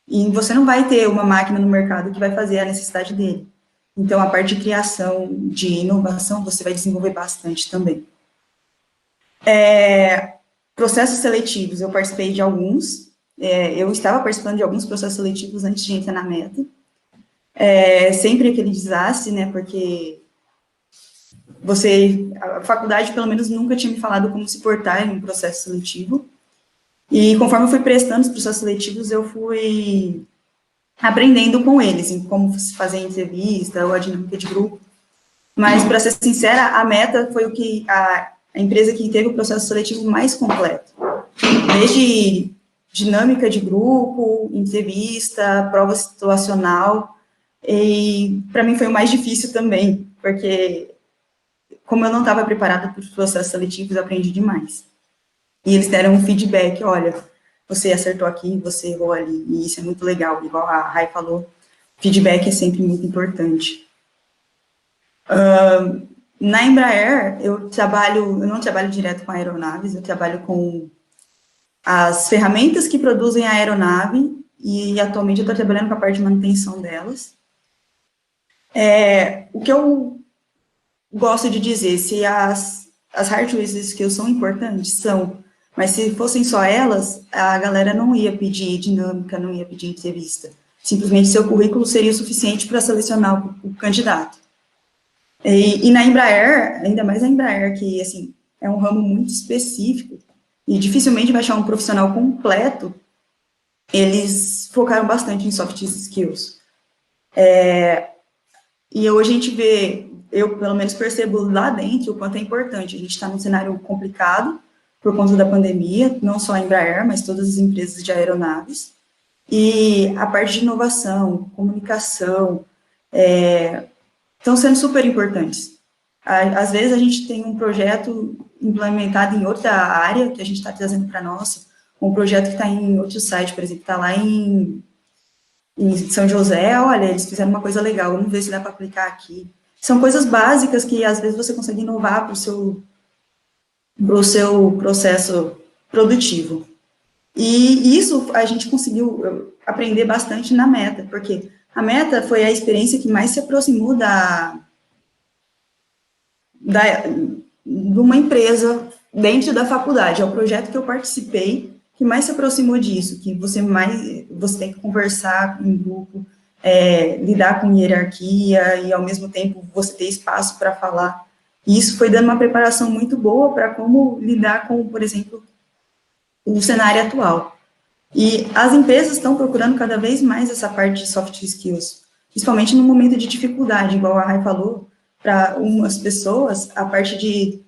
E você não vai ter uma máquina no mercado que vai fazer a necessidade dele. Então, a parte de criação, de inovação, você vai desenvolver bastante também. Processos seletivos, eu participei de alguns, eu estava participando de alguns processos seletivos antes de entrar na Meta. Sempre aquele desastre, né, porque a faculdade, pelo menos, nunca tinha me falado como se portar em um processo seletivo, e conforme eu fui prestando os processos seletivos, eu fui aprendendo com eles, em como se fazer entrevista, ou a dinâmica de grupo. Mas, para ser sincera, a Meta foi a empresa que teve o processo seletivo mais completo, desde dinâmica de grupo, entrevista, prova situacional, e para mim foi o mais difícil também, porque como eu não estava preparada para os processos seletivos, eu aprendi demais. E eles deram um feedback, olha, você acertou aqui, você errou ali, e isso é muito legal, igual a Rai falou, feedback é sempre muito importante. Na Embraer, eu não trabalho direto com aeronaves, eu trabalho com as ferramentas que produzem a aeronave, e atualmente eu estou trabalhando com a parte de manutenção delas. O que eu gosto de dizer, se as hard skills são importantes, são, mas se fossem só elas, a galera não ia pedir dinâmica, não ia pedir entrevista. Simplesmente seu currículo seria o suficiente para selecionar o candidato. E na Embraer, ainda mais na Embraer, que, assim, é um ramo muito específico, e dificilmente vai achar um profissional completo, eles focaram bastante em soft skills. E hoje a gente vê, eu pelo menos percebo lá dentro o quanto é importante. A gente está num cenário complicado por conta da pandemia, não só a Embraer, mas todas as empresas de aeronaves. E a parte de inovação, comunicação, estão sendo super importantes. Às vezes a gente tem um projeto implementado em outra área que a gente está trazendo para nossa, um projeto que está em outro site, por exemplo, está lá em São José, olha, eles fizeram uma coisa legal, vamos ver se dá para aplicar aqui. São coisas básicas que às vezes você consegue inovar para o seu processo produtivo. E isso a gente conseguiu aprender bastante na Meta, porque a Meta foi a experiência que mais se aproximou de uma empresa dentro da faculdade. É o projeto que eu participei que mais se aproximou disso, que você tem que conversar em grupo, lidar com hierarquia e, ao mesmo tempo, você ter espaço para falar. E isso foi dando uma preparação muito boa para como lidar com, por exemplo, o cenário atual. E as empresas estão procurando cada vez mais essa parte de soft skills, principalmente no momento de dificuldade, igual a Rai falou, para umas pessoas, a parte de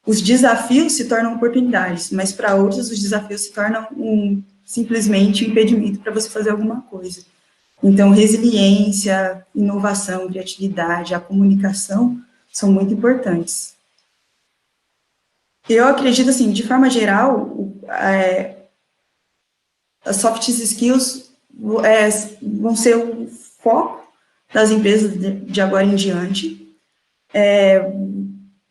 os desafios se tornam oportunidades, mas para outros os desafios se tornam simplesmente um impedimento para você fazer alguma coisa. Então, resiliência, inovação, criatividade, a comunicação são muito importantes. Eu acredito, assim, de forma geral, as soft skills vão ser o foco das empresas de agora em diante,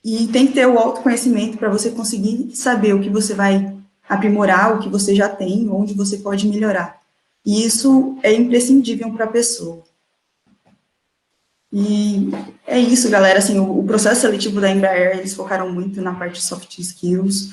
e tem que ter o autoconhecimento para você conseguir saber o que você vai aprimorar, o que você já tem, onde você pode melhorar. E isso é imprescindível para a pessoa. E é isso, galera. Assim, o processo seletivo da Embraer, eles focaram muito na parte de soft skills,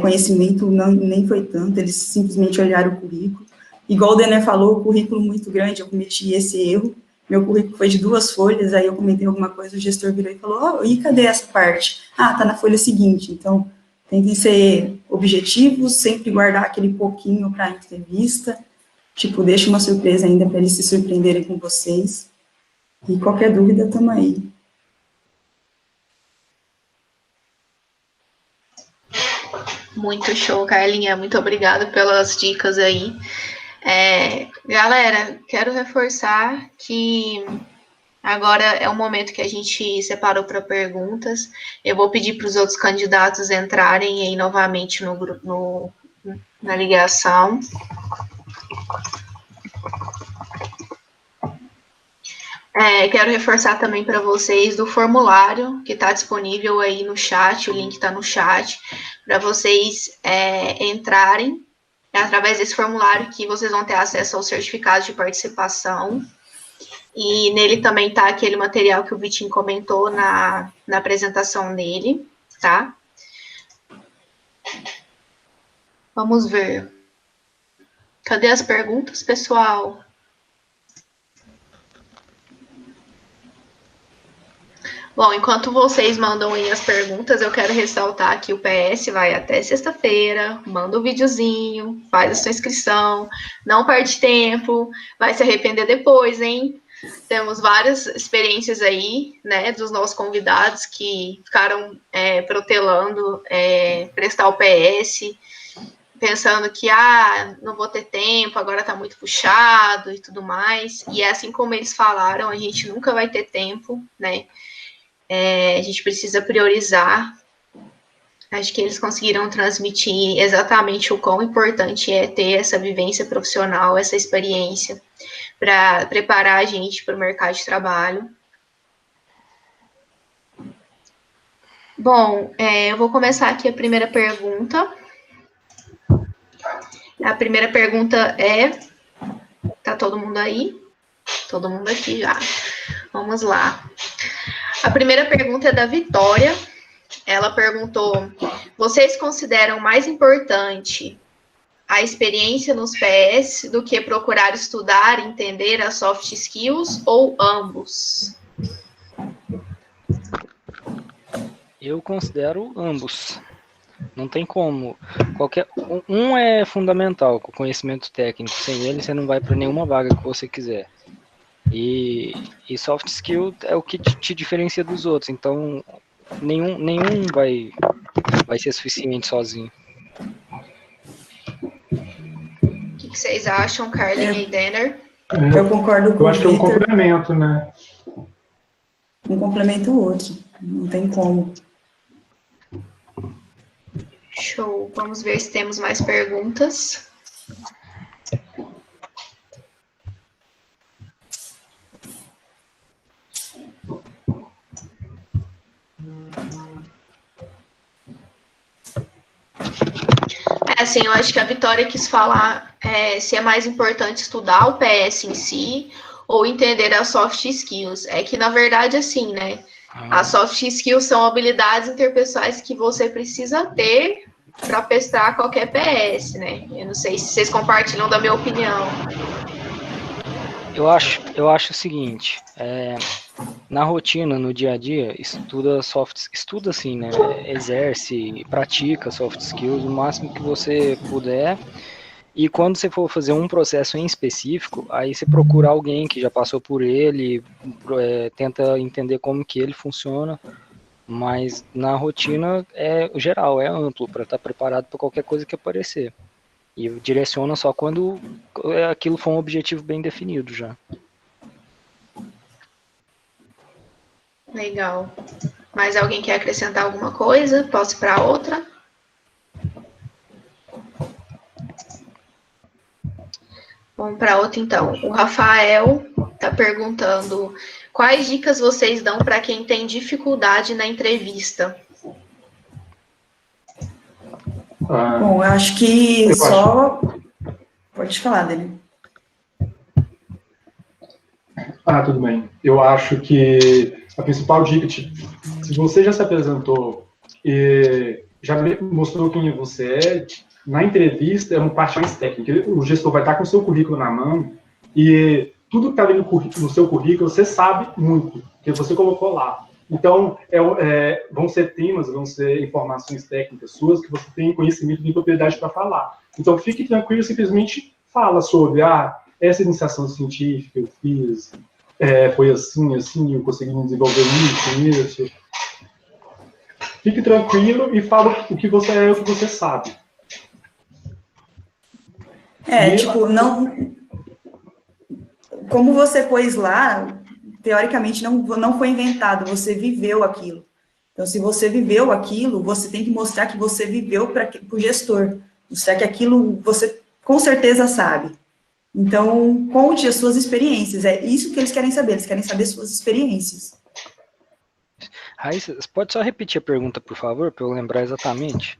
conhecimento nem foi tanto, eles simplesmente olharam o currículo. Igual o Denner falou, o currículo muito grande, eu cometi esse erro. Meu currículo foi de 2 folhas, aí eu comentei alguma coisa, o gestor virou e falou, e cadê essa parte? Tá na folha seguinte. Então, tentem ser objetivos, sempre guardar aquele pouquinho para a entrevista, tipo, deixa uma surpresa ainda para eles se surpreenderem com vocês. E qualquer dúvida, estamos aí. Muito show, Carlinha. Muito obrigada pelas dicas aí. Galera, quero reforçar que agora é o momento que a gente separou para perguntas. Eu vou pedir para os outros candidatos entrarem aí novamente na ligação. Quero reforçar também para vocês do formulário que está disponível aí no chat, o link está no chat, para vocês entrarem. Através desse formulário que vocês vão ter acesso ao certificado de participação. E nele também está aquele material que o Vitinho comentou na apresentação dele, tá? Vamos ver. Cadê as perguntas, pessoal? Bom, enquanto vocês mandam aí as perguntas, eu quero ressaltar que o PS vai até sexta-feira, manda um videozinho, faz a sua inscrição, não perde tempo, vai se arrepender depois, hein? Temos várias experiências aí, né, dos nossos convidados que ficaram protelando prestar o PS, pensando que, não vou ter tempo, agora tá muito puxado e tudo mais. E assim como eles falaram, a gente nunca vai ter tempo, né? A gente precisa priorizar. Acho que eles conseguiram transmitir exatamente o quão importante é ter essa vivência profissional, essa experiência, para preparar a gente para o mercado de trabalho. Bom, eu vou começar aqui a primeira pergunta. A primeira pergunta tá todo mundo aí? Todo mundo aqui já. Vamos lá. A primeira pergunta é da Vitória. Ela perguntou: vocês consideram mais importante a experiência nos PS do que procurar estudar e entender as soft skills ou ambos? Eu considero ambos. Não tem como. Um é fundamental, com conhecimento técnico. Sem ele, você não vai para nenhuma vaga que você quiser. E soft skill é o que te diferencia dos outros. Então, nenhum vai ser suficiente sozinho. O que vocês acham, Carlinha e Denner? Eu concordo com o Eu acho que é um Victor. complemento, né? Um complementa o outro, não tem como. Show. Vamos ver se temos mais perguntas. Assim, eu acho que a Vitória quis falar se é mais importante estudar o PS em si ou entender as soft skills. É que, na verdade, assim, né? As soft skills são habilidades interpessoais que você precisa ter para prestar qualquer PS, né? Eu não sei se vocês compartilham da minha opinião. Eu acho o seguinte, na rotina, no dia a dia, estuda assim, né? Exerce, pratica soft skills o máximo que você puder. E quando você for fazer um processo em específico, aí você procura alguém que já passou por ele, tenta entender como que ele funciona. Mas na rotina é geral, é amplo, para estar preparado para qualquer coisa que aparecer. E direciona só quando aquilo for um objetivo bem definido já. Legal. Mais alguém quer acrescentar alguma coisa? Posso ir para outra? Vamos para outra, então. O Rafael está perguntando quais dicas vocês dão para quem tem dificuldade na entrevista? Bom, eu acho que Pode falar, Dani. Tudo bem. Eu acho que a principal dica, se você já se apresentou e já mostrou quem você é, na entrevista é uma parte mais técnica. O gestor vai estar com o seu currículo na mão e tudo que está ali no seu currículo você sabe muito, porque você colocou lá. Então, vão ser temas, vão ser informações técnicas suas que você tem conhecimento e propriedade para falar. Então, fique tranquilo, simplesmente fala sobre essa iniciação científica eu fiz, foi assim, eu consegui desenvolver isso. Fique tranquilo e fala o que você é e o que você sabe. Não... Como você pôs lá, teoricamente não foi inventado, você viveu aquilo. Então, se você viveu aquilo, você tem que mostrar que você viveu para o gestor. Mostrar que aquilo você com certeza sabe. Então, conte as suas experiências. É isso que eles querem saber. Eles querem saber suas experiências. Raíssa, pode só repetir a pergunta, por favor, para eu lembrar exatamente?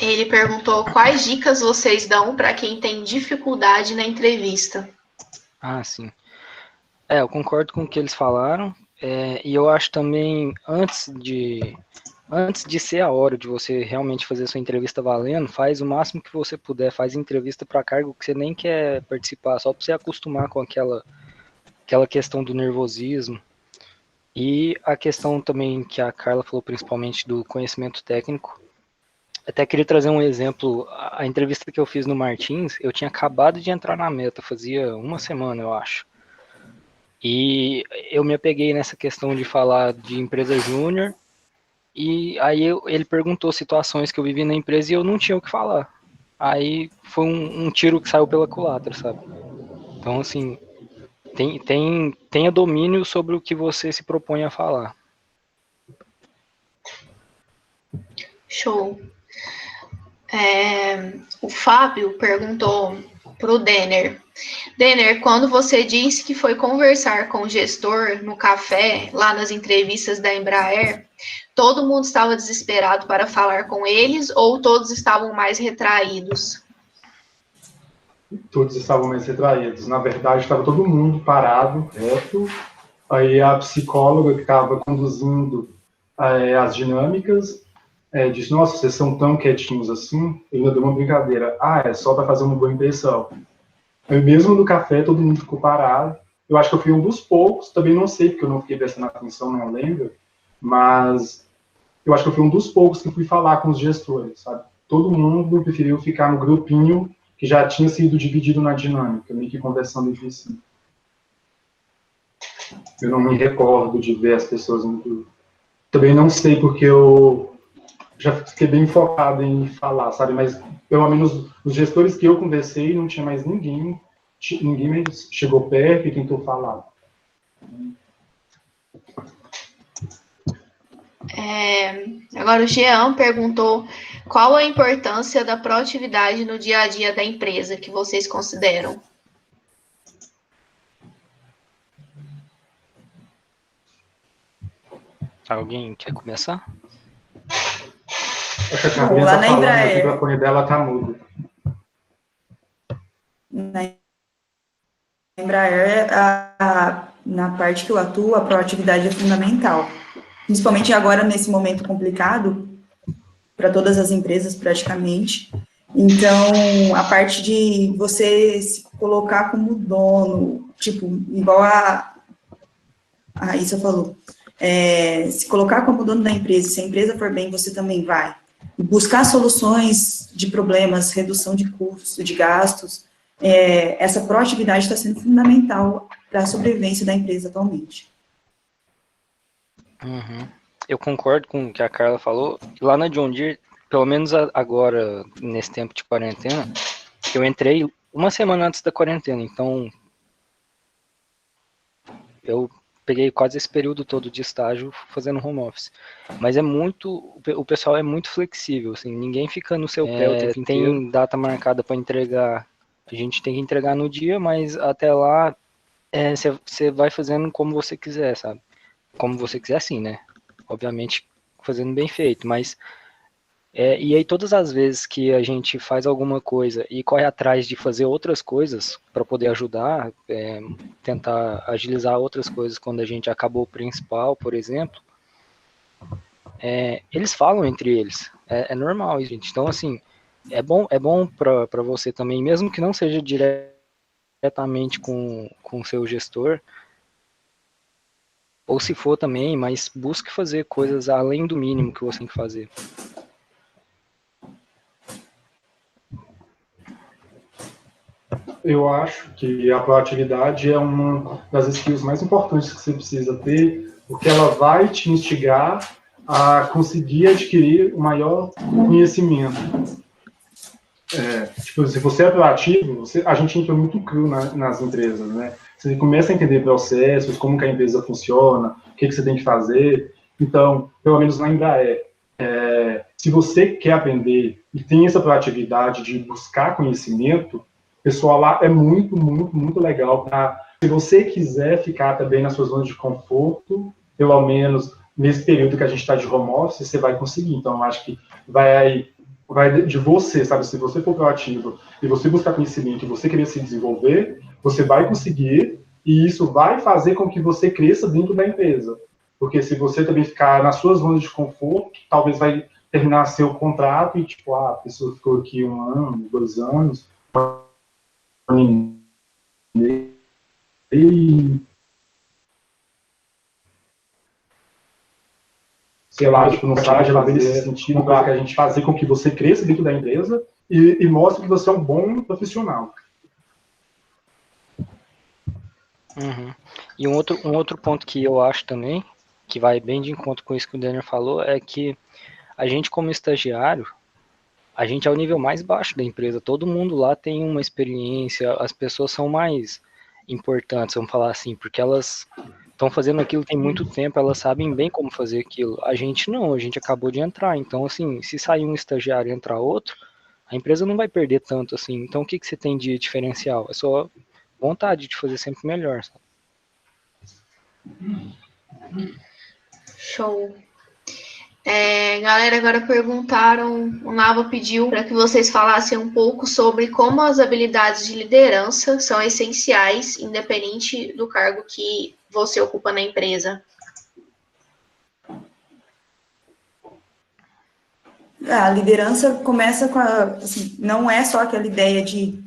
Ele perguntou quais dicas vocês dão para quem tem dificuldade na entrevista. Sim. Eu concordo com o que eles falaram. E eu acho também, antes de ser a hora de você realmente fazer sua entrevista valendo, faz o máximo que você puder, faz entrevista para cargo que você nem quer participar, só para você acostumar com aquela questão do nervosismo. E a questão também que a Carla falou, principalmente do conhecimento técnico. Até queria trazer um exemplo. A entrevista que eu fiz no Martins, eu tinha acabado de entrar na Meta, fazia uma semana, eu acho. E eu me apeguei nessa questão de falar de empresa júnior, e aí ele perguntou situações que eu vivi na empresa e eu não tinha o que falar. Aí foi um tiro que saiu pela culatra, sabe? Então, assim, tenha domínio sobre o que você se propõe a falar. Show. O Fábio perguntou para o Denner. Denner, quando você disse que foi conversar com o gestor no café, lá nas entrevistas da Embraer, todo mundo estava desesperado para falar com eles ou todos estavam mais retraídos? Todos estavam mais retraídos. Na verdade, estava todo mundo parado, reto. Aí a psicóloga que estava conduzindo as dinâmicas disse, nossa, vocês são tão quietinhos assim? Eu ainda dei uma brincadeira. É só para fazer uma boa impressão. Aí mesmo no café, todo mundo ficou parado. Eu acho que eu fui um dos poucos, também não sei, porque eu não fiquei prestando atenção, não lembro, mas eu acho que eu fui um dos poucos que fui falar com os gestores, sabe? Todo mundo preferiu ficar no grupinho que já tinha sido dividido na dinâmica, meio que conversando entre si. Eu não me recordo de ver as pessoas no grupo. Também não sei porque eu já fiquei bem focado em falar, sabe? Mas, pelo menos, os gestores que eu conversei, não tinha mais ninguém mais chegou perto e tentou falar. Agora o Jean perguntou qual a importância da proatividade no dia a dia da empresa que vocês consideram. Alguém quer começar? Acho que a Carlinha Lá tá na falando, mas o Embraer. microfone dela tá mudo. Na Embraer, na parte que eu atuo, a proatividade é fundamental. Principalmente agora, nesse momento complicado, para todas as empresas praticamente. Então, a parte de você se colocar como dono, tipo, igual a Raíssa falou, se colocar como dono da empresa, se a empresa for bem, você também vai. Buscar soluções de problemas, redução de custos, de gastos, essa proatividade está sendo fundamental para a sobrevivência da empresa atualmente. Uhum. Eu concordo com o que a Carla falou. Lá na John Deere, pelo menos agora, nesse tempo de quarentena, eu entrei uma semana antes da quarentena, então eu peguei quase esse período todo de estágio fazendo home office. Mas o pessoal é muito flexível, assim, ninguém fica no seu pé o tempo inteiro. Tem data marcada para entregar, a gente tem que entregar no dia, mas até lá você vai fazendo como você quiser, sabe? Como você quiser, assim, né? Obviamente fazendo bem feito, mas e aí todas as vezes que a gente faz alguma coisa e corre atrás de fazer outras coisas para poder ajudar, tentar agilizar outras coisas quando a gente acabou o principal, por exemplo, eles falam entre eles. É normal, gente. Então, assim, é bom para você também, mesmo que não seja diretamente com o seu gestor, ou se for também, mas busque fazer coisas além do mínimo que você tem que fazer. Eu acho que a proatividade é uma das skills mais importantes que você precisa ter, porque ela vai te instigar a conseguir adquirir o maior conhecimento. Tipo, se você é proativo, a gente entra muito cru nas empresas, né? Você começa a entender processos, como que a empresa funciona, o que você tem que fazer. Então, pelo menos na Embraer, se você quer aprender e tem essa proatividade de buscar conhecimento, o pessoal lá é muito, muito, muito legal. Se você quiser ficar também nas suas zonas de conforto, pelo menos nesse período que a gente está de home office, você vai conseguir. Então, eu acho que vai de você, sabe? Se você for proativo e você buscar conhecimento e você querer se desenvolver, você vai conseguir e isso vai fazer com que você cresça dentro da empresa. Porque se você também ficar nas suas zonas de conforto, talvez vai terminar seu contrato e, tipo, a pessoa ficou aqui 1 ano, 2 anos, e sei lá, tipo, no estágio, ela vê nesse sentido para que a gente fazer com que você cresça dentro da empresa e mostre que você é um bom profissional. Uhum. E um outro ponto que eu acho também, que vai bem de encontro com isso que o Daniel falou, é que a gente como estagiário, a gente é o nível mais baixo da empresa. Todo mundo lá tem uma experiência, as pessoas são mais importantes, vamos falar assim, porque elas estão fazendo aquilo tem muito tempo, elas sabem bem como fazer aquilo. A gente não, a gente acabou de entrar. Então, assim, se sair um estagiário e entrar outro, a empresa não vai perder tanto assim. Então, o que você tem de diferencial? É só vontade de fazer sempre melhor, sabe? Show. Galera, agora perguntaram, o Nava pediu para que vocês falassem um pouco sobre como as habilidades de liderança são essenciais, independente do cargo que você ocupa na empresa. A liderança começa com assim, não é só aquela ideia de...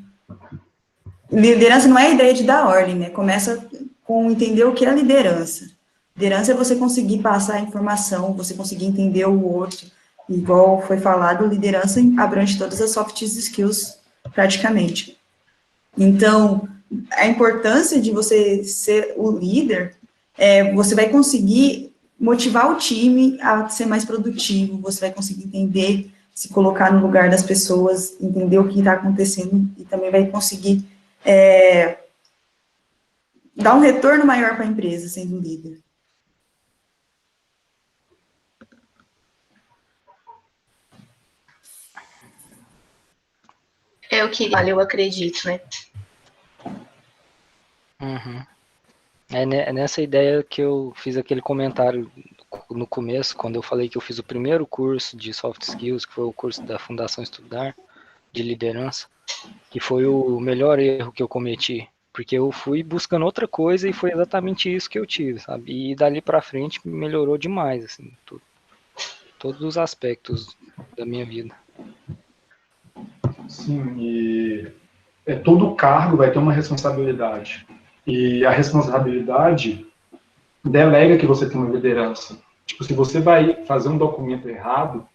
Liderança não é a ideia de dar ordem, né? Começa com entender o que é liderança. Liderança é você conseguir passar a informação, você conseguir entender o outro. Igual foi falado, liderança abrange todas as soft skills, praticamente. Então, a importância de você ser o líder, você vai conseguir motivar o time a ser mais produtivo, você vai conseguir entender, se colocar no lugar das pessoas, entender o que está acontecendo, e também vai conseguir dar um retorno maior para a empresa, sendo líder. eu queria, eu acredito, né? Uhum. É nessa ideia que eu fiz aquele comentário no começo, quando eu falei que eu fiz o primeiro curso de soft skills, que foi o curso da Fundação Estudar, de liderança, que foi o melhor erro que eu cometi, porque eu fui buscando outra coisa e foi exatamente isso que eu tive, sabe? E dali pra frente melhorou demais, assim, todos os aspectos da minha vida. Sim, e todo cargo vai ter uma responsabilidade. E a responsabilidade delega que você tem uma liderança. Tipo, se você vai fazer um documento errado,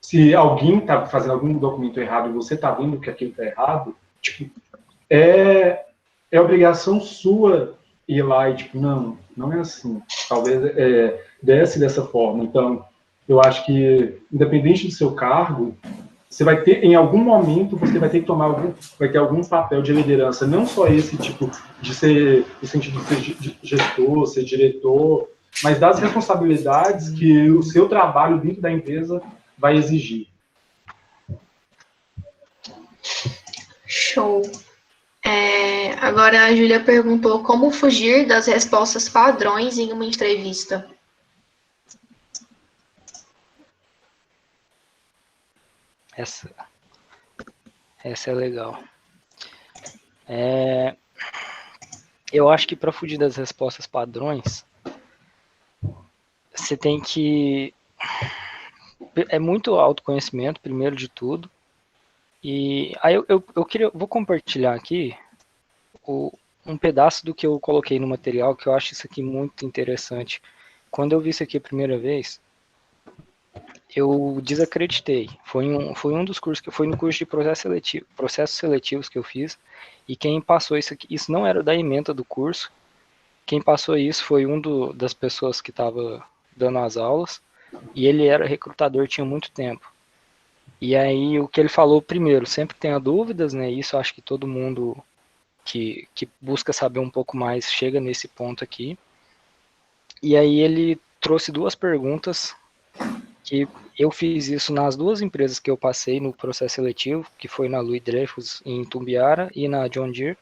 se alguém está fazendo algum documento errado e você está vendo que aquilo está errado, tipo, é obrigação sua ir lá e, tipo, não é assim. Talvez desce dessa forma. Então, eu acho que, independente do seu cargo, você vai ter, em algum momento, você vai ter que vai ter algum papel de liderança, não só esse tipo de ser, no sentido de ser gestor, ser diretor, mas das responsabilidades que o seu trabalho dentro da empresa vai exigir. Show. Agora a Júlia perguntou como fugir das respostas padrões em uma entrevista. Essa é legal. Eu acho que para fugir das respostas padrões, você tem que... É muito autoconhecimento, primeiro de tudo. E aí vou compartilhar aqui um pedaço do que eu coloquei no material, que eu acho isso aqui muito interessante. Quando eu vi isso aqui a primeira vez, eu desacreditei. Foi um dos cursos que foi no curso de processos seletivos que eu fiz, e quem passou isso aqui, isso não era da ementa do curso, quem passou isso foi das pessoas que estava dando as aulas, e ele era recrutador, tinha muito tempo. E aí o que ele falou primeiro, sempre tenha dúvidas, né? Isso eu acho que todo mundo que busca saber um pouco mais chega nesse ponto aqui. E aí ele trouxe duas perguntas, que eu fiz isso nas duas empresas que eu passei no processo seletivo, que foi na Louis Dreyfus em Itumbiara e na John Deere,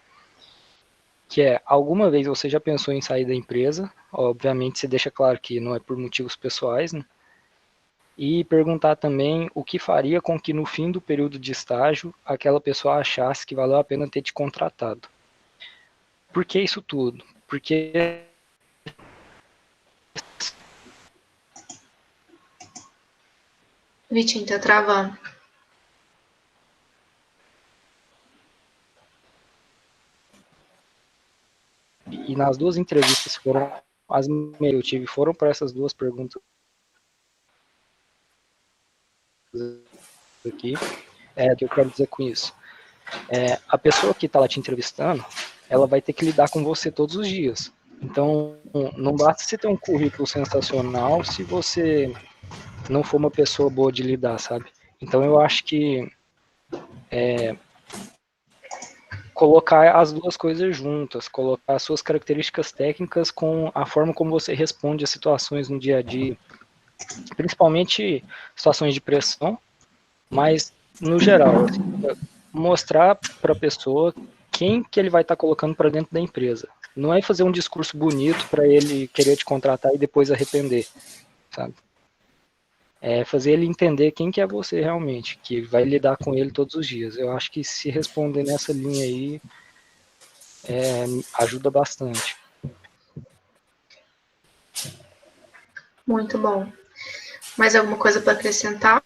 que é, alguma vez você já pensou em sair da empresa? Obviamente você deixa claro que não é por motivos pessoais, né? E perguntar também o que faria com que no fim do período de estágio aquela pessoa achasse que valeu a pena ter te contratado. Por que isso tudo? Porque Vitinho, tá travando. E nas duas entrevistas as que eu tive foram para essas duas perguntas aqui. O que eu quero dizer com isso? A pessoa que está lá te entrevistando, ela vai ter que lidar com você todos os dias. Então, não basta você ter um currículo sensacional se você não for uma pessoa boa de lidar, sabe? Então, eu acho que colocar as duas coisas juntas, colocar as suas características técnicas com a forma como você responde a situações no dia a dia, principalmente situações de pressão, mas no geral, assim, mostrar para a pessoa quem que ele vai estar colocando para dentro da empresa. Não é fazer um discurso bonito para ele querer te contratar e depois arrepender, sabe? É fazer ele entender quem que é você realmente, que vai lidar com ele todos os dias. Eu acho que se responder nessa linha aí, ajuda bastante. Muito bom. Mais alguma coisa para acrescentar?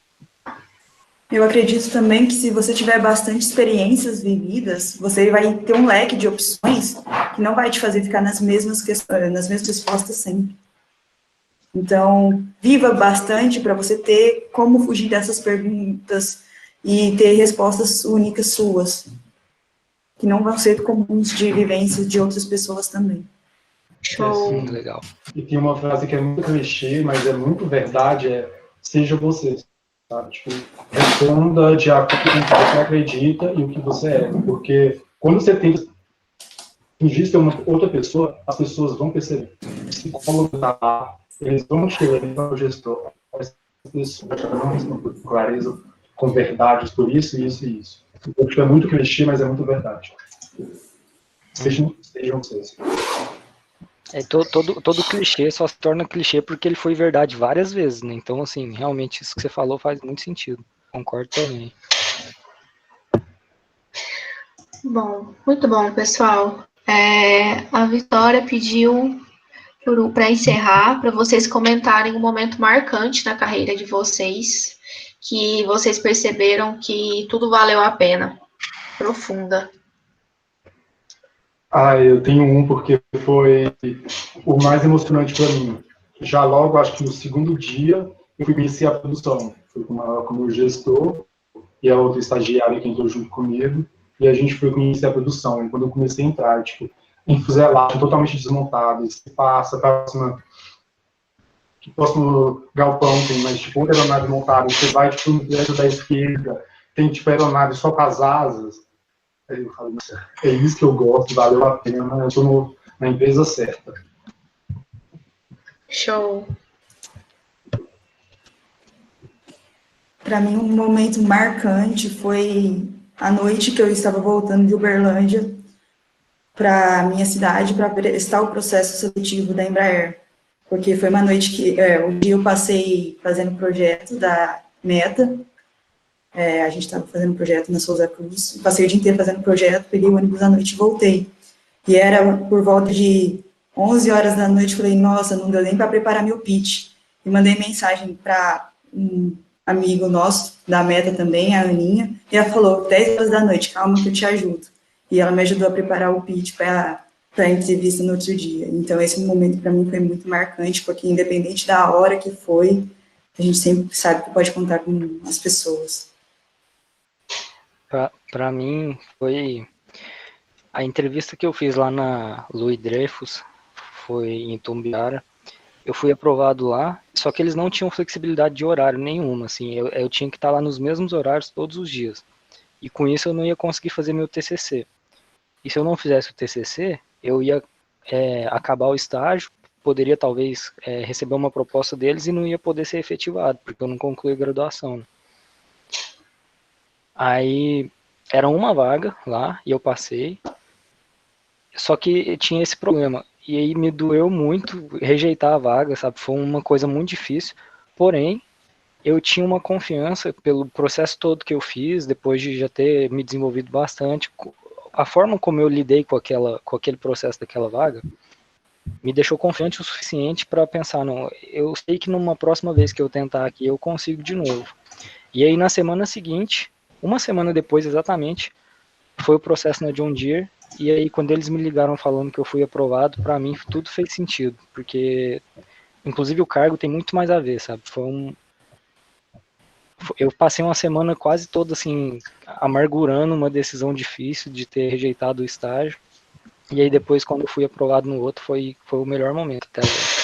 Eu acredito também que se você tiver bastante experiências vividas, você vai ter um leque de opções que não vai te fazer ficar nas mesmas respostas sempre. Então, viva bastante para você ter como fugir dessas perguntas e ter respostas únicas suas, que não vão ser comuns de vivências de outras pessoas também. Show. Legal. E tem uma frase que é muito clichê, mas é muito verdade, seja você, sabe? Tipo, responda de acordo com o que você acredita e o que você é. Porque quando você tenta fingir ser uma outra pessoa, as pessoas vão perceber. Psicólogo tá lá, eles vão chegar no gestor. Essa pessoa já não responde com clareza com verdades por isso, isso e isso. Então, tipo, é muito clichê, mas é muito verdade. Sejam vocês. Todo clichê só se torna clichê porque ele foi verdade várias vezes, né? Então, assim, realmente isso que você falou faz muito sentido. Concordo também. Bom, muito bom, pessoal. A Vitória pediu para encerrar, para vocês comentarem um momento marcante na carreira de vocês, que vocês perceberam que tudo valeu a pena. Profunda. Eu tenho um porque foi o mais emocionante para mim. Já logo, acho que no segundo dia, eu fui conhecer a produção. Fui com o gestor e a outra estagiária que entrou junto comigo, e a gente foi conhecer a produção. E quando eu comecei a entrar, tipo, em fuselagem, totalmente desmontado, você passa para o próximo galpão, tem mais, tipo, outra aeronave montada, você vai, tipo, no prédio da esquerda, tem, tipo, aeronave só com as asas. Aí eu falo, é isso que eu gosto, valeu a pena, eu estou na empresa certa. Show. Para mim, um momento marcante foi a noite que eu estava voltando de Uberlândia para minha cidade para prestar o processo seletivo da Embraer, porque foi uma noite que um dia eu passei fazendo projeto da Meta, a gente estava fazendo projeto na Souza Cruz, passei o dia inteiro fazendo projeto, peguei o ônibus à noite e voltei, e era por volta de 11 horas da noite, falei, nossa, não deu nem para preparar meu pitch, e mandei mensagem para um amigo nosso, da Meta também, a Aninha, e ela falou, 10 horas da noite, calma que eu te ajudo. E ela me ajudou a preparar o pitch para a entrevista no outro dia. Então, esse momento para mim foi muito marcante, porque independente da hora que foi, a gente sempre sabe que pode contar com as pessoas. Para mim, foi a entrevista que eu fiz lá na Louis Dreyfus, foi em Tumbiara. Eu fui aprovado lá, só que eles não tinham flexibilidade de horário nenhuma, assim, eu tinha que estar lá nos mesmos horários todos os dias. E com isso eu não ia conseguir fazer meu TCC. E se eu não fizesse o TCC, eu ia acabar o estágio, poderia talvez receber uma proposta deles e não ia poder ser efetivado, porque eu não concluí a graduação. Né? Aí era uma vaga lá e eu passei, só que tinha esse problema. E aí me doeu muito rejeitar a vaga, sabe? Foi uma coisa muito difícil. Porém, eu tinha uma confiança pelo processo todo que eu fiz, depois de já ter me desenvolvido bastante. A forma como eu lidei com aquele processo daquela vaga me deixou confiante o suficiente para pensar, não, eu sei que numa próxima vez que eu tentar aqui, eu consigo de novo. E aí na semana seguinte, uma semana depois exatamente, foi o processo na John Deere. E aí, quando eles me ligaram falando que eu fui aprovado, para mim tudo fez sentido, porque, inclusive, o cargo tem muito mais a ver, sabe? Eu passei uma semana quase toda, assim, amargurando uma decisão difícil de ter rejeitado o estágio, e aí depois, quando eu fui aprovado no outro, foi o melhor momento até agora.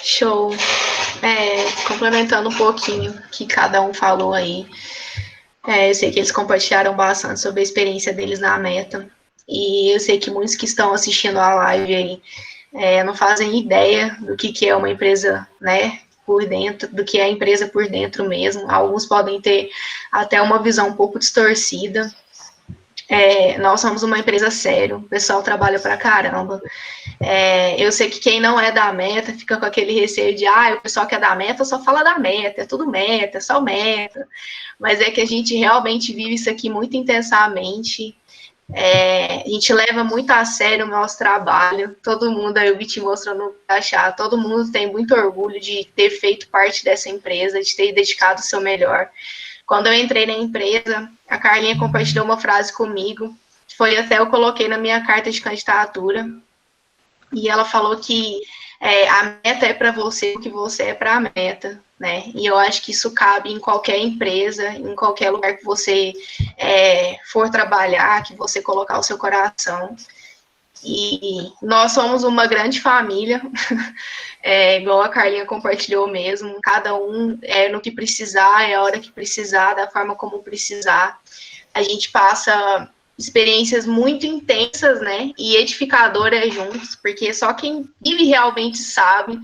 Show. Complementando um pouquinho o que cada um falou aí, eu sei que eles compartilharam bastante sobre a experiência deles na Meta. E eu sei que muitos que estão assistindo a live aí não fazem ideia do que é uma empresa, né, por dentro, do que é a empresa por dentro mesmo. Alguns podem ter até uma visão um pouco distorcida. Nós somos uma empresa séria, o pessoal trabalha pra caramba. Eu sei que quem não é da Meta fica com aquele receio de o pessoal que é da Meta só fala da Meta, é tudo Meta, é só Meta. Mas é que a gente realmente vive isso aqui muito intensamente. A gente leva muito a sério o nosso trabalho. Todo mundo, aí o Viti mostrou no crachá, todo mundo tem muito orgulho de ter feito parte dessa empresa, de ter dedicado o seu melhor. Quando eu entrei na empresa, a Carlinha compartilhou uma frase comigo, foi até eu coloquei na minha carta de candidatura, e ela falou que a meta é para você o que você é para a meta, né? E eu acho que isso cabe em qualquer empresa, em qualquer lugar que você for trabalhar, que você colocar o seu coração. E nós somos uma grande família, igual a Carlinha compartilhou mesmo, cada um no que precisar, a hora que precisar, da forma como precisar. A gente passa experiências muito intensas, né, e edificadoras juntos, porque só quem vive realmente sabe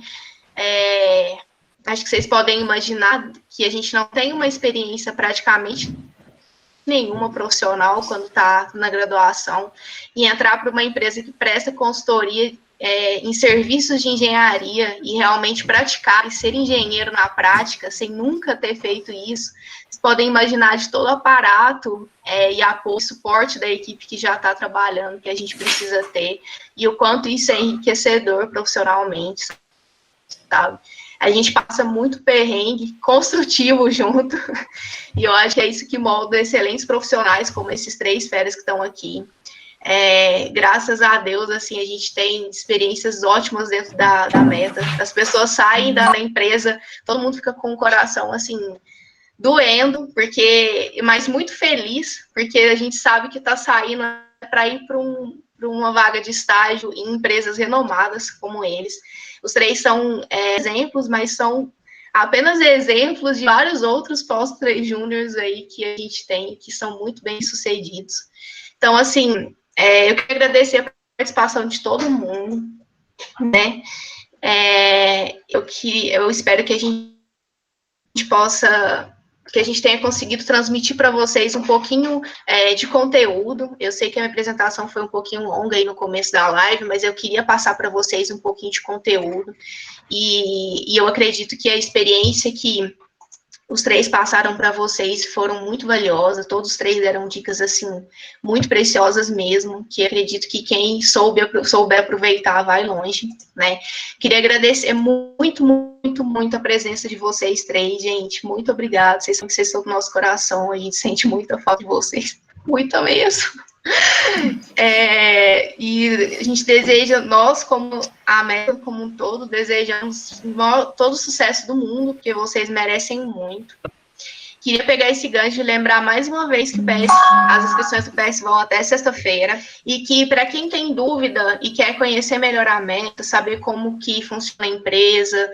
Acho que vocês podem imaginar que a gente não tem uma experiência praticamente nenhuma profissional quando está na graduação e entrar para uma empresa que presta consultoria em serviços de engenharia e realmente praticar e ser engenheiro na prática, sem nunca ter feito isso. Vocês podem imaginar de todo o aparato e apoio e suporte da equipe que já está trabalhando, que a gente precisa ter, e o quanto isso é enriquecedor profissionalmente, sabe? A gente passa muito perrengue construtivo junto, e eu acho que é isso que molda excelentes profissionais, como esses 3 feras que estão aqui. Graças a Deus, assim, a gente tem experiências ótimas dentro da meta. As pessoas saem da empresa, todo mundo fica com o coração, assim, doendo, mas muito feliz, porque a gente sabe que está saindo para ir para uma vaga de estágio em empresas renomadas como eles. Os 3 são exemplos, mas são apenas exemplos de vários outros pós-3 júniors aí que a gente tem, que são muito bem sucedidos. Então, assim, eu quero agradecer a participação de todo mundo, né? Eu espero que a gente possa, que a gente tenha conseguido transmitir para vocês um pouquinho de conteúdo. Eu sei que a minha apresentação foi um pouquinho longa aí no começo da live, mas eu queria passar para vocês um pouquinho de conteúdo. E eu acredito que a experiência que os 3 passaram para vocês foram muito valiosas, todos os 3 deram dicas, assim, muito preciosas mesmo, que acredito que quem souber aproveitar vai longe, né? Queria agradecer muito, muito, muito a presença de vocês 3, gente, muito obrigada, vocês estão do nosso coração, a gente sente muita falta de vocês, muita mesmo. E a gente deseja, nós, como a meta como um todo, desejamos todo o sucesso do mundo, porque vocês merecem muito. Queria pegar esse gancho e lembrar mais uma vez que as inscrições do PS vão até sexta-feira, e que, para quem tem dúvida e quer conhecer melhor a meta, saber como que funciona a empresa,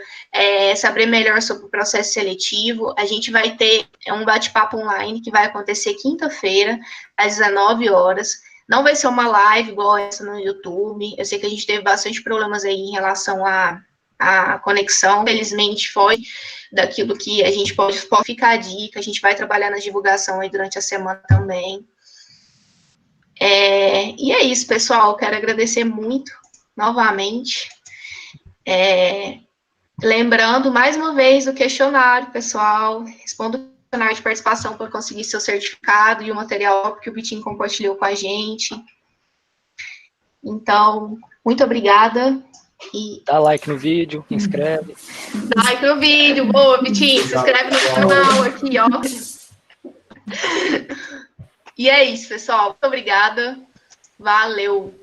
saber melhor sobre o processo seletivo, a gente vai ter um bate-papo online que vai acontecer quinta-feira, às 19 horas. Não vai ser uma live igual essa no YouTube. Eu sei que a gente teve bastante problemas aí em relação à conexão. Felizmente foi daquilo que a gente pode ficar a dica. A gente vai trabalhar na divulgação aí durante a semana também. E é isso, pessoal. Quero agradecer muito, novamente. Lembrando, mais uma vez, o questionário, pessoal. Responda o questionário de participação para conseguir seu certificado e o material que o Vitinho compartilhou com a gente. Então, muito obrigada. Dá like no vídeo, inscreve. Dá like no vídeo, boa, Vitinho. Se inscreve no canal aqui, ó. E é isso, pessoal. Muito obrigada. Valeu.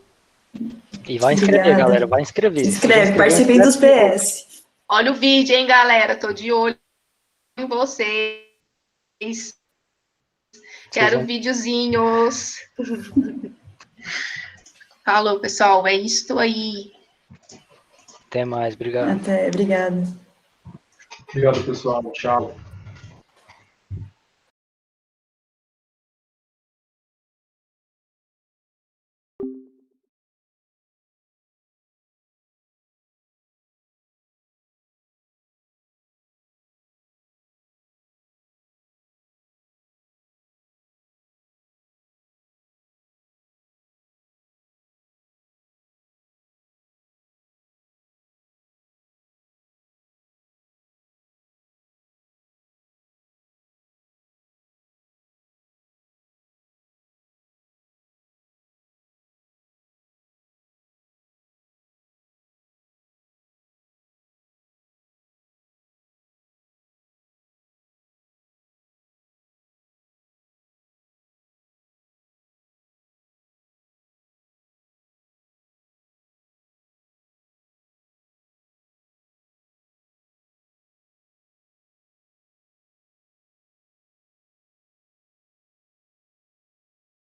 E vai inscrever, Obrigada. galera. Vai inscrever. Se inscreve, participem dos PS. Olha o vídeo, hein, galera. Tô de olho em vocês. Quero videozinhos. Falou, pessoal. É isso aí. Até mais. Obrigado. Até, obrigada. Obrigado, pessoal. Tchau.